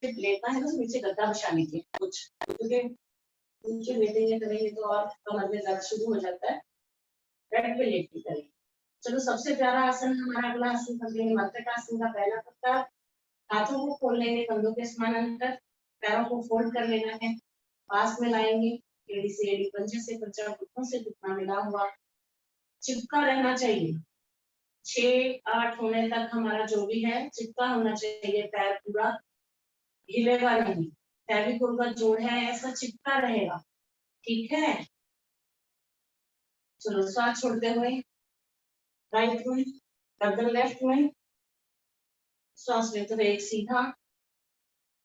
लेटना है तो नीचे गद्दा बिछा लीजिए कुछ, क्योंकि नीचे लेटेंगे करेंगे तो और कमर में दर्द शुरू हो जाता है। बेड पे लेट के करेंगे। चलो, सबसे प्यारा आसन हमारा अगला आसन कर लेंगे, मस्तकासन का पहला प्रकार। हाथों को खोल लेंगे कंधों के समानांतर, पैरों को फोल्ड कर लेना है, पास में लाएंगे, एड़ी से एड़ी, पंजे से पंजा, घुटनों से घुटना मिला हुआ चिपका रहना चाहिए। 6-8 होने तक हमारा जो भी है चिपका होना चाहिए, पैर पूरा हिलेगा नहीं, फेविकोल का जोड़ है ऐसा चिपका रहेगा। ठीक है, चलो श्वास छोड़ते हुए राइट में, गर्दन लेफ्ट में, श्वास लेते हुए एक सीधा,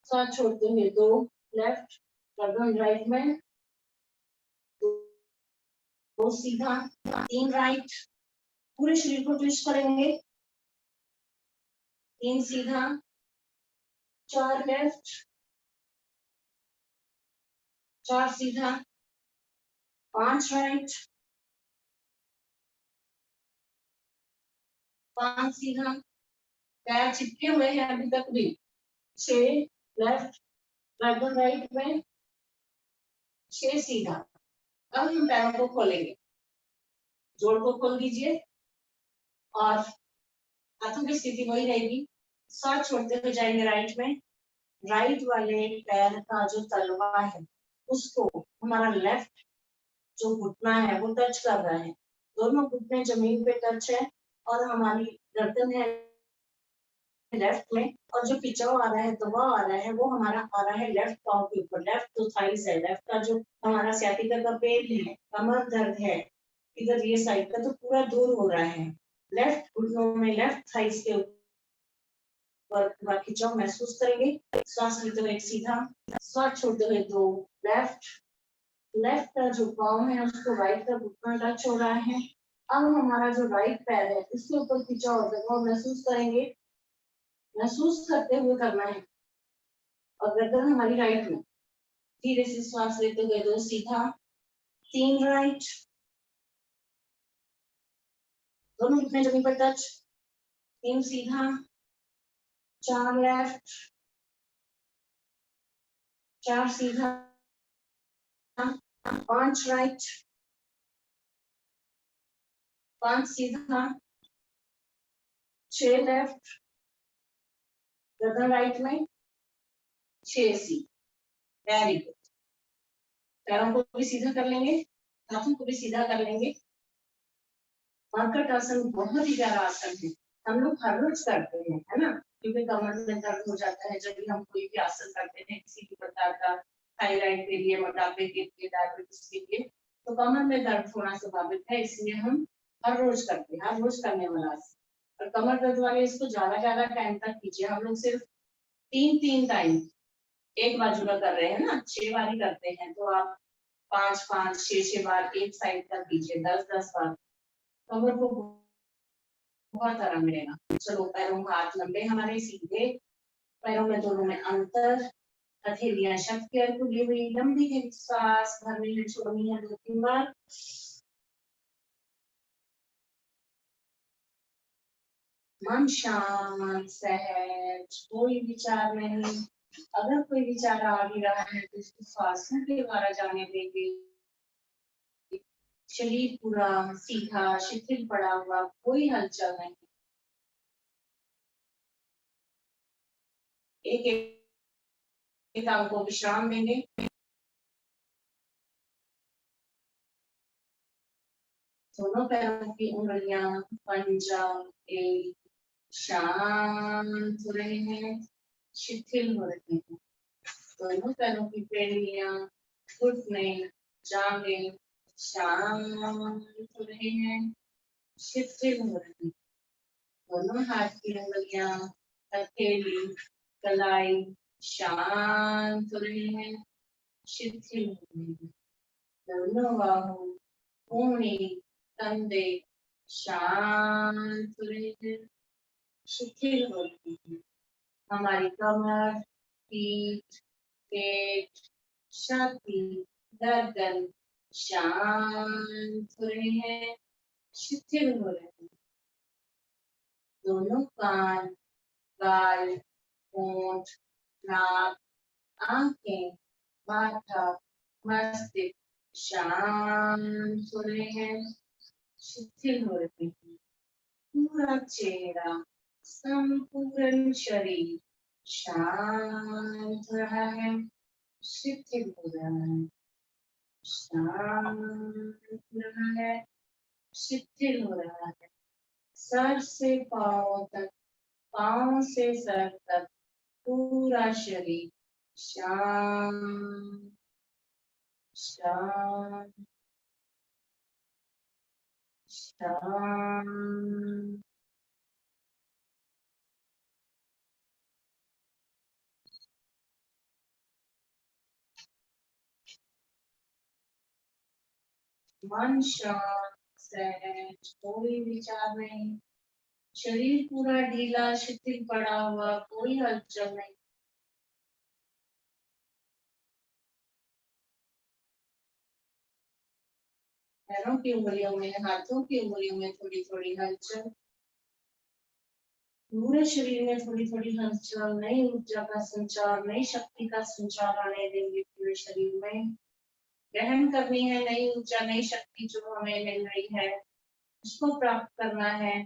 श्वास छोड़ते हुए 2 लेफ्ट, गर्दन राइट में, 2 सीधा, 3 राइट, पूरे शरीर को ट्विस्ट करेंगे, 3 सीधा, 4 लेफ्ट, 4 सीधा, 5 राइट, 5 सीधा, पैर चिपके हुए हैं अभी तक भी, 6 लेफ्ट गर्दन राइट में, 6 सीधा। अब हम पैरों को खोलेंगे, जोड़ को खोल दीजिए और हाथों की स्थिति वही रहेगी। सांस छोड़ते हुए जाएंगे राइट में, राइट वाले पैर का जो तलवा है उसको हमारा लेफ्ट जो घुटना है वो टच कर रहा है, दोनों घुटने जमीन पे टच है और हमारी गर्दन है लेफ्ट में, और जो पिचाव आ रहा है दबाव आ रहा है वो हमारा आ रहा है लेफ्ट पाँव के ऊपर, लेफ्ट जो थाइस है, लेफ्ट का जो हमारा sciatica का पेन है, कमर दर्द है इधर ये साइड का, तो पूरा दूर हो रहा है। लेफ्ट घुटनों में, लेफ्ट थाइस के ऊपर पूरा खिंचाव महसूस करेंगे। सांस लेते हुए एक सीधा, सांस छोड़ते हुए 2 लेफ्ट, लेफ्ट का जो पाँव है उसको राइट का घुटना टच हो रहा है। अब हमारा जो राइट पैर है उसके ऊपर खिंचाव और दबाव महसूस करेंगे, महसूस करते हुए करना है और गर्दन हमारी राइट में। धीरे से श्वास लेते हुए 2 सीधा, 3 राइट, दोनों घुटने जमीन पर टच, 3 सीधा, 4 लेफ्ट, 4 सीधा, 5 राइट, 5 सीधा, 6 लेफ्ट, गर्दन राइट में, 6 सी। Very good. पैरों को भी सीधा कर लेंगे, हाथों को भी सीधा कर लेंगे। मरकट आसन बहुत ही प्यारा आसन है, हम लोग हर रोज करते हैं, है ना, क्योंकि कमर में दर्द हो जाता है जब भी हम कोई भी आसन करते हैं किसी भी प्रकार का, थायराइड के लिए, मोटापे के लिए, डायबिटीज के लिए, तो कमर में दर्द होना स्वाभाविक है, इसलिए हम हर रोज करते हैं, हर रोज करने वाला आसन। और कमर दर्द वाले इसको ज्यादा टाइम तक कीजिए, हम लोग सिर्फ 3 टाइम एक बाजू का कर रहे हैं ना, 6 बार ही करते हैं, तो आप 5 6 बार एक साइड तक कीजिए, 10 बार, कमर को बहुत आराम मिलेगा। चलो पैरों का हाथ लंबे हमारे सीधे, पैरों में दोनों में अंतर, हथेलियां शब्द की ओर खुली हुई, लंबी है सांस भरनी है, छोड़नी है 2-3 बार। मन शांत, सहज, कोई विचार नहीं। अगर कोई विचार आ भी रहा है तो इसको श्वासों के द्वारा जाने देंगे। शरीर पूरा सीधा शिथिल पड़ा हुआ, कोई हलचल नहीं। एक एक अंग को विश्राम देंगे। दोनों पैरों की उंगलियां, पंजा एक शांत हो रहे हैं, शिथिल हो रहे हैं। दोनों पैरों की पेड़ियां, घुटने, जांघें शांत हो रहे हैं, शिथिल हो रहे हैं। दोनों हाथ की उंगलियां, हथेली, कलाई शांत हो रहे हैं, शिथिल हो रहे हैं। दोनों बाहु, कूहनी, कंधे शांत हो रहे हैं, शिथिल हो रहे हैं। हमारी कमर, पीठ, पेट, छाती, गर्दन शांत हो रहे हैं, शिथिल हो रहे हैं। दोनों कान, गाल, होंठ, नाक, आंखें, माथा, मस्तिष्क शांत हो रहे हैं, शिथिल हो रहे हैं। पूरा चेहरा, संपूर्ण शरीर शांत हो रहा है, शिथिल हो रहा है, शांत हो रहा है, शिथिल हो रहा है। सर से पांव तक, पांव से सर तक पूरा शरीर शांत शांत शांत। मन शांत, सहज, कोई विचार नहीं, शरीर पूरा ढीला शिथिल पड़ा हुआ, कोई हलचल नहीं। पैरों की उंगलियों में, हाथों की उंगलियों में थोड़ी थोड़ी हलचल। पूरे शरीर में थोड़ी थोड़ी हलचल, नई ऊर्जा का संचार, नई शक्ति का संचार आने देंगे पूरे शरीर में। ग्रहण करनी है नई ऊर्जा, नई शक्ति जो हमें मिल रही है, उसको प्राप्त करना है।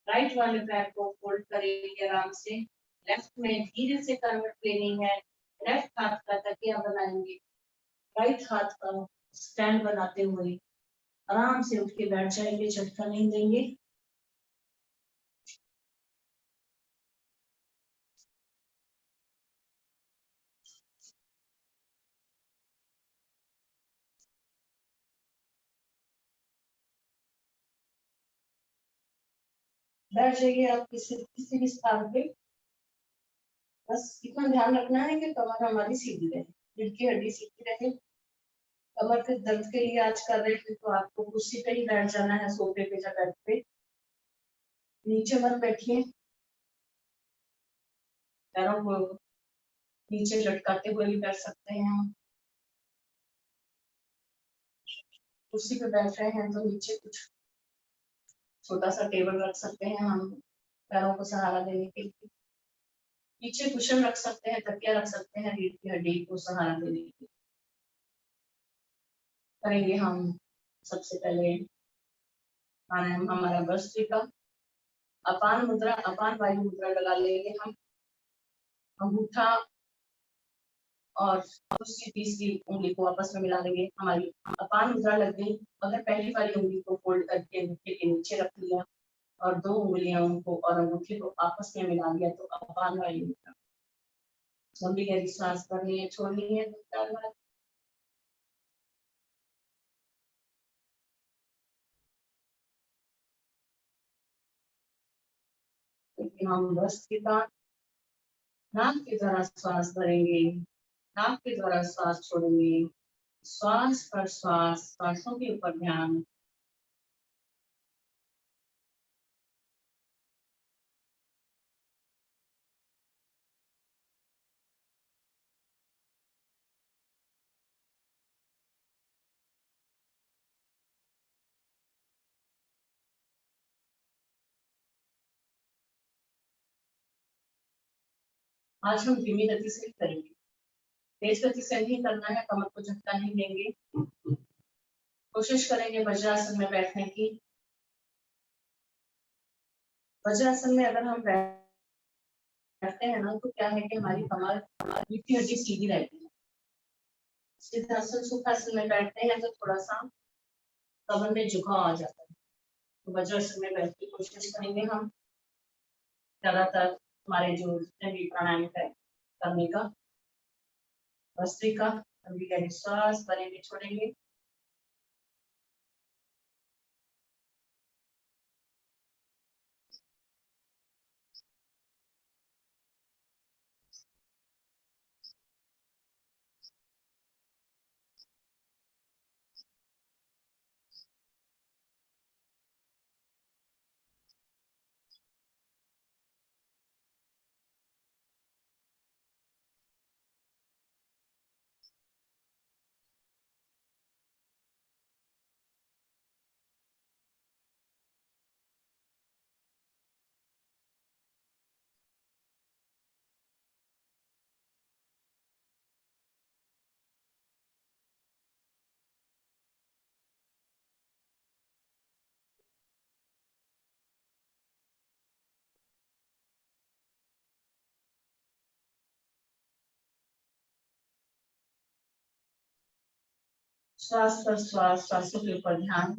राइट वाले पैर को फोल्ड करेंगे आराम से। लेफ्ट में धीरे से करवट लेनी है। लेफ्ट हाथ का तकिया बनाएंगे। राइट हाथ का स्टैंड बनाते हुए आराम से उठ के बैठ जाएंगे, झटका नहीं देंगे। बैठ जाइए आप किसी भी स्थान पे। बस इतना ध्यान रखना है कि कमर हमारी सीधी रहे, रीढ़ की हड्डी सीधी रहे। कमर के दर्द के लिए आज कर रहे थे तो आपको कुर्सी पे ही बैठ जाना है, सोफे पे या बेड पे। नीचे मत बैठिए। पैरों को नीचे लटकाते हुए भी बैठ सकते हैं हम। कुर्सी पे बैठ रहे हैं तो नीचे कुछ छोटा सा टेबल रख सकते हैं हम, पैरों को सहारा देने के लिए। पीछे कुशन रख सकते हैं, तकिया रख सकते हैं रीढ़ की हड्डी को सहारा देने के लिए। करेंगे हम सबसे पहले प्राणायाम हमारा भस्त्रिका। अपान मुद्रा, अपान वायु मुद्रा लगा लेंगे हम। अंगूठा और दूसरी तीसरी उंगली को आपस में मिला लेंगे। हमारी अपान मुद्रा लग गई। अगर पहली वाली उंगली को फोल्ड करके अंगूठे के नीचे रख लिया और दो उंगलियां उनको और अंगूठे को आपस में मिला लिया तो अपान वायु मुद्रा। लंबी गहरी सांस भरनी है, छोड़नी है 2-4 बार। हम भस्त्रिका, नाक के द्वारा श्वास भरेंगे, नाक के द्वारा श्वास छोड़ेंगे। श्वास पर श्वास, श्वासों के ऊपर ध्यान। आज हम धीमी गति से करेंगे, तेज गति से नहीं करना है, कमर को झटका नहीं देंगे। कोशिश करेंगे वज्रासन में बैठने की। वज्रासन में अगर हम बैठते हैं ना तो क्या है कि हमारी कमर, रीढ़ की हड्डी सीधी रहती है। सिद्धासन सुखासन में बैठते हैं तो थोड़ा सा कमर में झुकाव आ जाता है। तो वज्रासन में बैठ की कोशिश करेंगे हम ज्यादातर हमारे जो जितने भी प्राणायाम है करने का। भस्त्रिका, लंबी गहरी श्वास भरेंगे, छोड़ेंगे। श्वास पर श्वास, श्वासों के ऊपर ध्यान।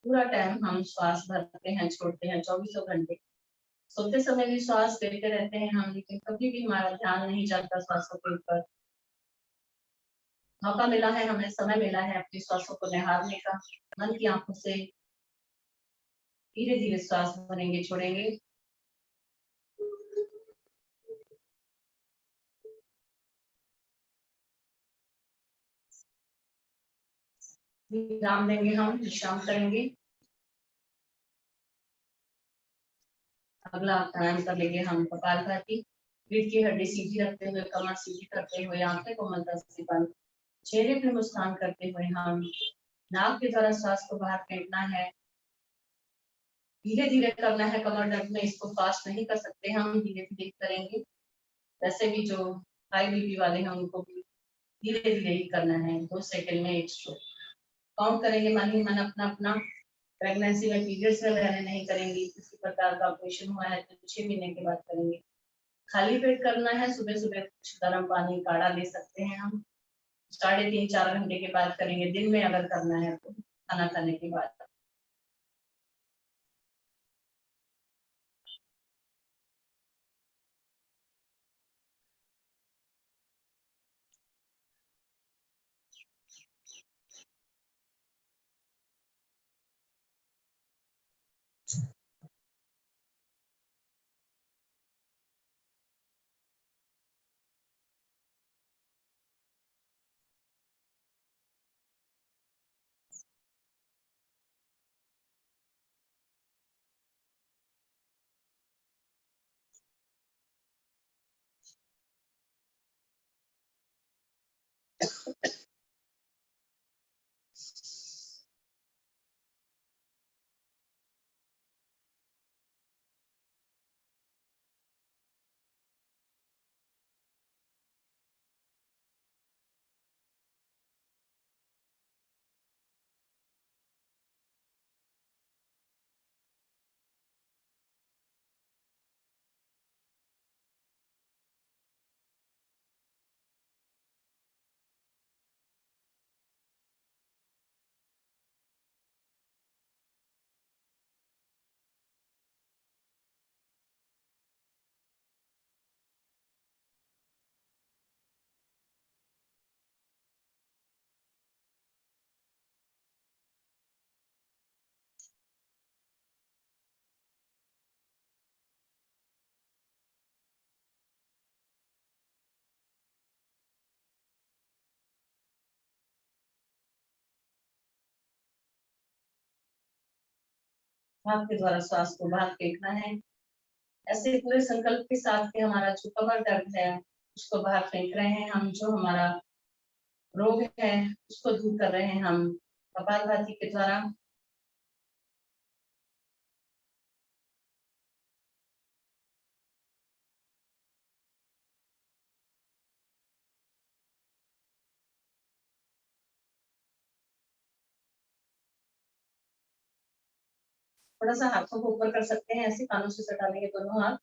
पूरा टाइम हम श्वास भरते हैं, छोड़ते हैं, 24 घंटे। सोते समय भी श्वास लेते रहते हैं हम, लेकिन कभी भी हमारा ध्यान नहीं जाता श्वासों के ऊपर। मौका मिला है हमें, समय मिला है अपनी श्वासों को निहारने का। मन की आंखों से धीरे धीरे श्वास भरेंगे, छोड़ेंगे। विराम देंगे, हम विश्राम करेंगे। अगला प्राणायाम कर लेंगे हम कपालभाति। रीढ़ की हड्डी सीधी रखते हुए, कमर सीधी करते हुए, आंखें कोमलता से बंद, चेहरे पर मुस्कान करते हुए हम नाक के द्वारा श्वास को बाहर फेंकना है। धीरे धीरे करना है कमर दर्द में, इसको फास्ट नहीं कर सकते, हम धीरे धीरे करेंगे। वैसे भी जो हाई बीपी वाले हैं उनको भी धीरे धीरे ही करना है, 2 सेकंड में एक स्ट्रोक काउंट करेंगे, मन ही मन अपना अपना। प्रेगनेंसी में पीरियड्स में रहने नहीं करेंगी, किसी प्रकार का ऑपरेशन हुआ है तो 6 महीने के बाद करेंगे। खाली पेट करना है, सुबह सुबह कुछ गर्म पानी काढ़ा ले सकते हैं हम, 3.5-4 घंटे के बाद करेंगे, दिन में अगर करना है तो खाना खाने के बाद। हाथ के द्वारा श्वास को बाहर फेंकना है, ऐसे पूरे संकल्प के साथ कि हमारा जो कमर दर्द है उसको बाहर फेंक रहे हैं हम, जो हमारा रोग है उसको दूर कर रहे हैं हम कपालभाति के द्वारा। थोड़ा सा हाथों को ऊपर कर सकते हैं, ऐसे कानों से सटा लेंगे दोनों हाथ,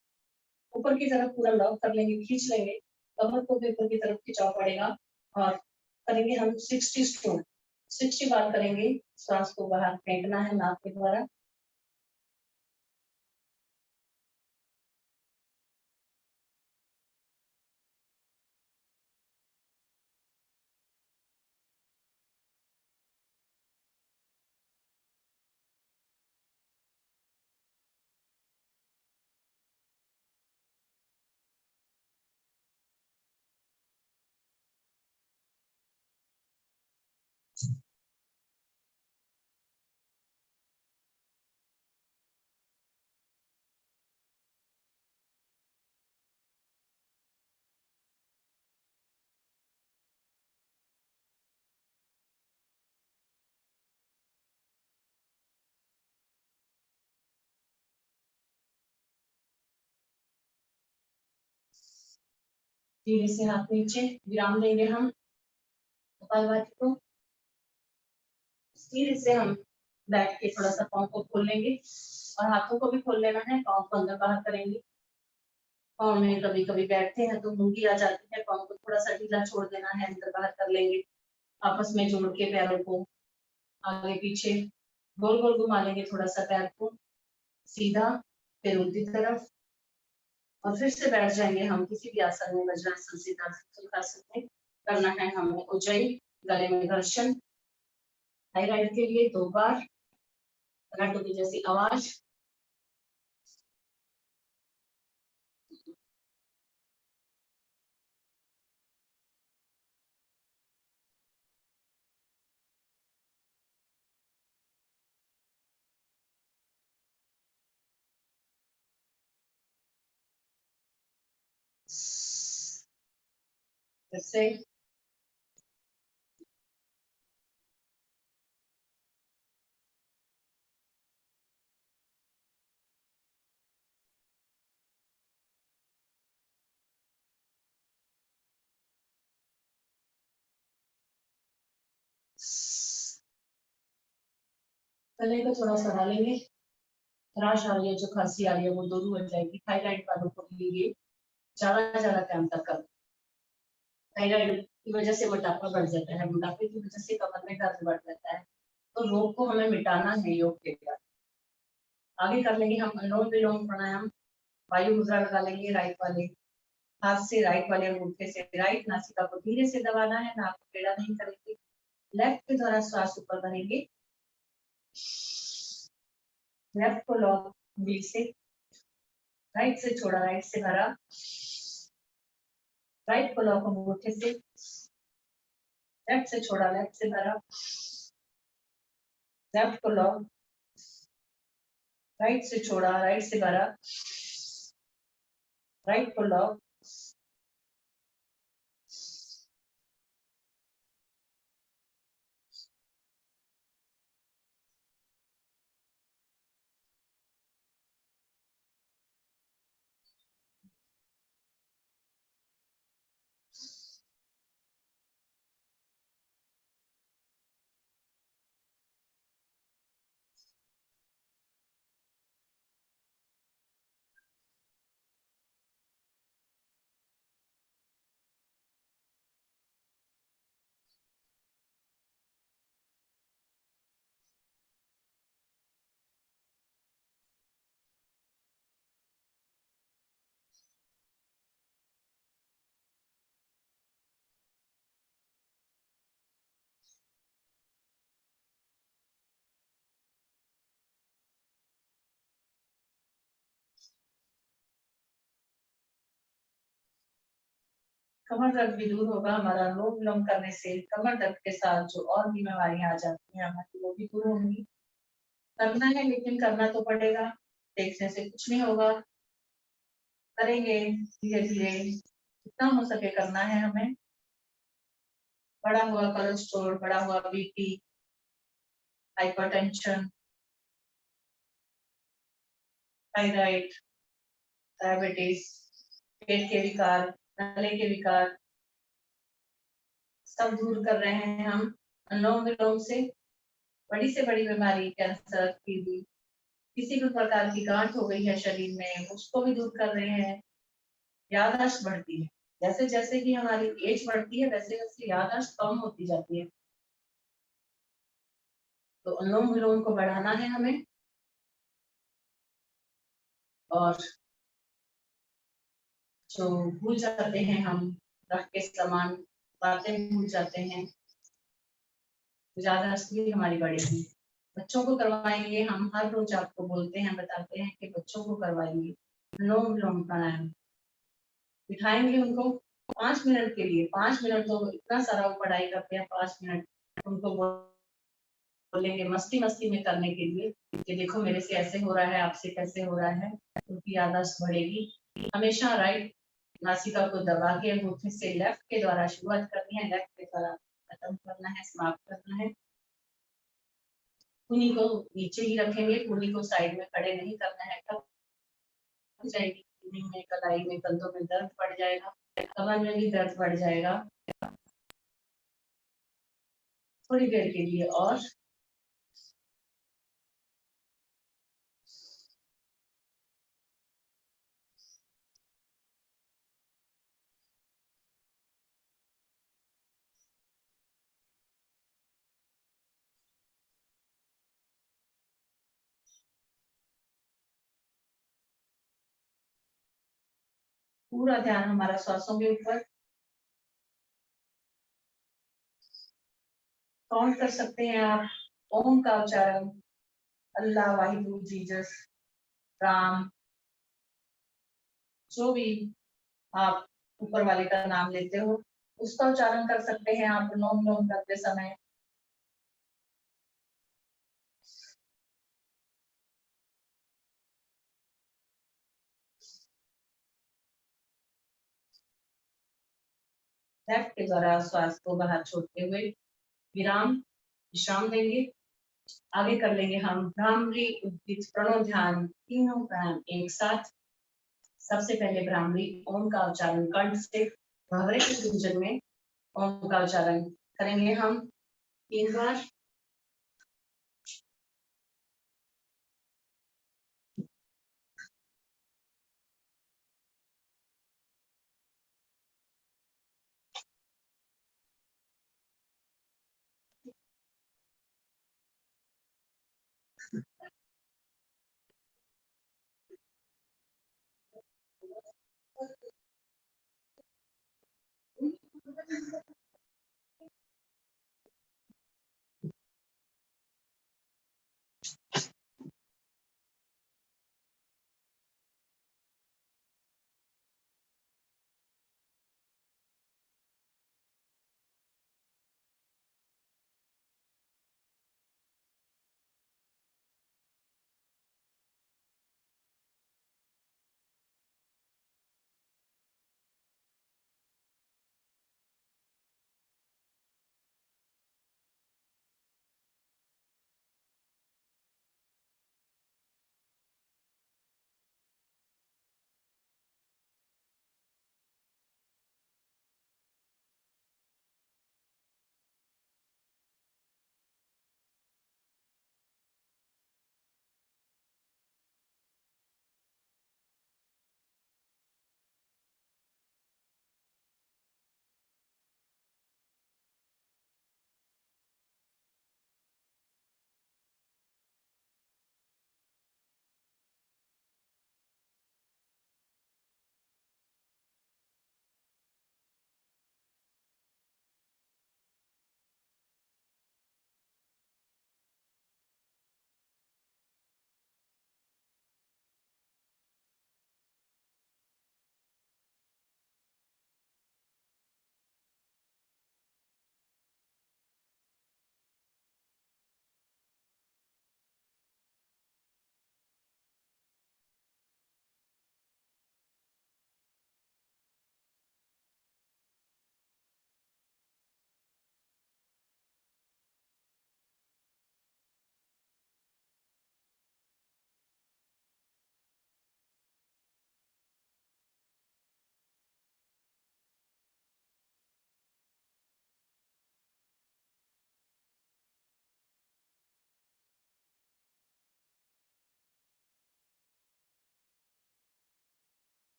ऊपर की तरफ पूरा लॉक कर लेंगे, खींच लेंगे, कमर को भी ऊपर की तरफ खिंचाव पड़ेगा। और करेंगे हम 60 स्ट्रोक, 60 बार करेंगे, श्वास को बाहर फेंकना है नाक के द्वारा। धीरे से हाथ नीचे विराम देंगे हम कपालभाति को। धीरे से हम बैठ के थोड़ा सा पाँव को खोल लेंगे और हाथों को भी खोल लेना है, पाँव को अंदर बाहर करेंगे। पाँव में कभी कभी बैठते हैं तो मुंगी आ जाती है, पाँव को थोड़ा सा ढीला छोड़ देना है, अंदर बाहर कर लेंगे, आपस में जोड़ के पैरों को आगे पीछे गोल गोल घुमा लेंगे, थोड़ा सा पैर को सीधा फिर उल्टी तरफ, और फिर से बैठ जाएंगे हम किसी भी आसन में, वज्रासन, सिद्धासन, सुखासन में। करना है हमें उज्जयी, गले में घर्षण, थायराइड के लिए 2 बार, कराटो की जैसी आवाज। जैसे गले को थोड़ा सड़ा लेंगे। खराश आ रही है, जो खांसी आ रही है वो दूर हो जाएगी। थायराइड वालों को भी ये ज्यादा टाइम तक कर। थायराइड की वजह से मोटापा बढ़ जाता है, मोटापे की वजह से कमर में दर्द बढ़ जाता है। तो रोग को हमें मिटाना है योग के द्वारा। आगे कर लेंगे हम अनुलोम विलोम प्राणायाम। वायु मुद्रा लगा लेंगे राइट वाले हाथ से, राइट वाले अंगूठे से राइट नासिका को धीरे से दबाना है, नाक को टेढ़ा नहीं करेंगे। लेफ्ट के द्वारा श्वास ऊपर भरेंगे। लेफ्ट को लॉक बी से, राइट से छोड़ा, राइट से भरा। राइट को लॉक अंगूठे से, लेफ्ट से छोड़ा, लेफ्ट से भरा। लेफ्ट को लॉक, राइट से छोड़ा, राइट से भरा। राइट को लॉक, कमर दर्द भी दूर होगा हमारा अनुलोम विलोम करने से। कमर दर्द के साथ जो और भी बीमारियां आ जाती हैं हमारी, वो भी दूर होंगी। करना है लेकिन करना तो पड़ेगा, देखने से कुछ नहीं होगा। करेंगे धीरे धीरे, जितना हो सके करना है हमें। बढ़ा हुआ कोलेस्ट्रॉल, बढ़ा हुआ बीपी, हाइपरटेंशन, थायराइड, डायबिटीज, पेट के विकार, गले के विकार, सब दूर कर रहे हैं हम अनुलोम विलोम से। बड़ी से बड़ी बीमारी, कैंसर, टीबी, किसी भी प्रकार की गांठ हो गई है शरीर में, उसको भी दूर कर रहे हैं। याददाश्त बढ़ती है, जैसे जैसे कि हमारी एज बढ़ती है वैसे वैसे याददाश्त कम होती जाती है। तो अनुलोम विलोम को बढ़ाना है हमें। और जो भूल जाते हैं हम, रख के सामान, बातें भूल जाते हैं, याददाश्त भी हमारी बढ़ेगी। बच्चों को करवाएंगे हम, हर रोज आपको बोलते हैं, बताते हैं कि बच्चों को करवाएंगे अनुलोम विलोम प्राणायाम। बिठाएंगे उनको 5 मिनट के लिए। 5 मिनट तो इतना सारा वो पढ़ाई करते हैं, 5 मिनट उनको बोलेंगे मस्ती मस्ती में करने के लिए कि देखो मेरे से ऐसे हो रहा है, आपसे कैसे हो रहा है। उनकी याददाश्त बढ़ेगी। हमेशा राइट नासिका को दबा के अंगूठे से लेफ्ट के द्वारा शुरुआत करनी है, लेफ्ट के द्वारा खत्म करना है, समाप्त करना है। कुनी को नीचे ही रखेंगे, कुनी को साइड में खड़े नहीं करना है, कब जाएगी कुनी में, कलाई में, कंधों में दर्द बढ़ जाएगा, कमर में भी दर्द बढ़ जाएगा। थोड़ी देर के लिए और पूरा ध्यान हमारा सांसों के ऊपर। काउंट कर सकते हैं आप। ओम का उच्चारण, अल्लाह, वाहिगुरु, जीसस, राम, जो भी आप ऊपर वाले का नाम लेते हो उसका उच्चारण कर सकते हैं आप अनुलोम विलोम करते समय। लेफ्ट के द्वारा श्वास को बाहर छोड़ते हुए विराम, विश्राम देंगे। आगे कर लेंगे हम भ्रामरी, उद्गीत, प्रणव ध्यान, तीनों प्राणायाम एक साथ। सबसे पहले भ्रामरी, ओम का उच्चारण कंठ से भंवरे के गुंजन में ओम का उच्चारण करेंगे हम 3 बार।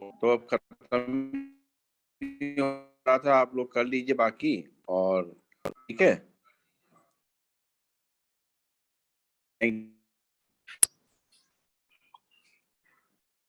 तो अब खत्म ही हो रहा था, आप लोग कर लीजिए बाकी और ठीक है? थैंक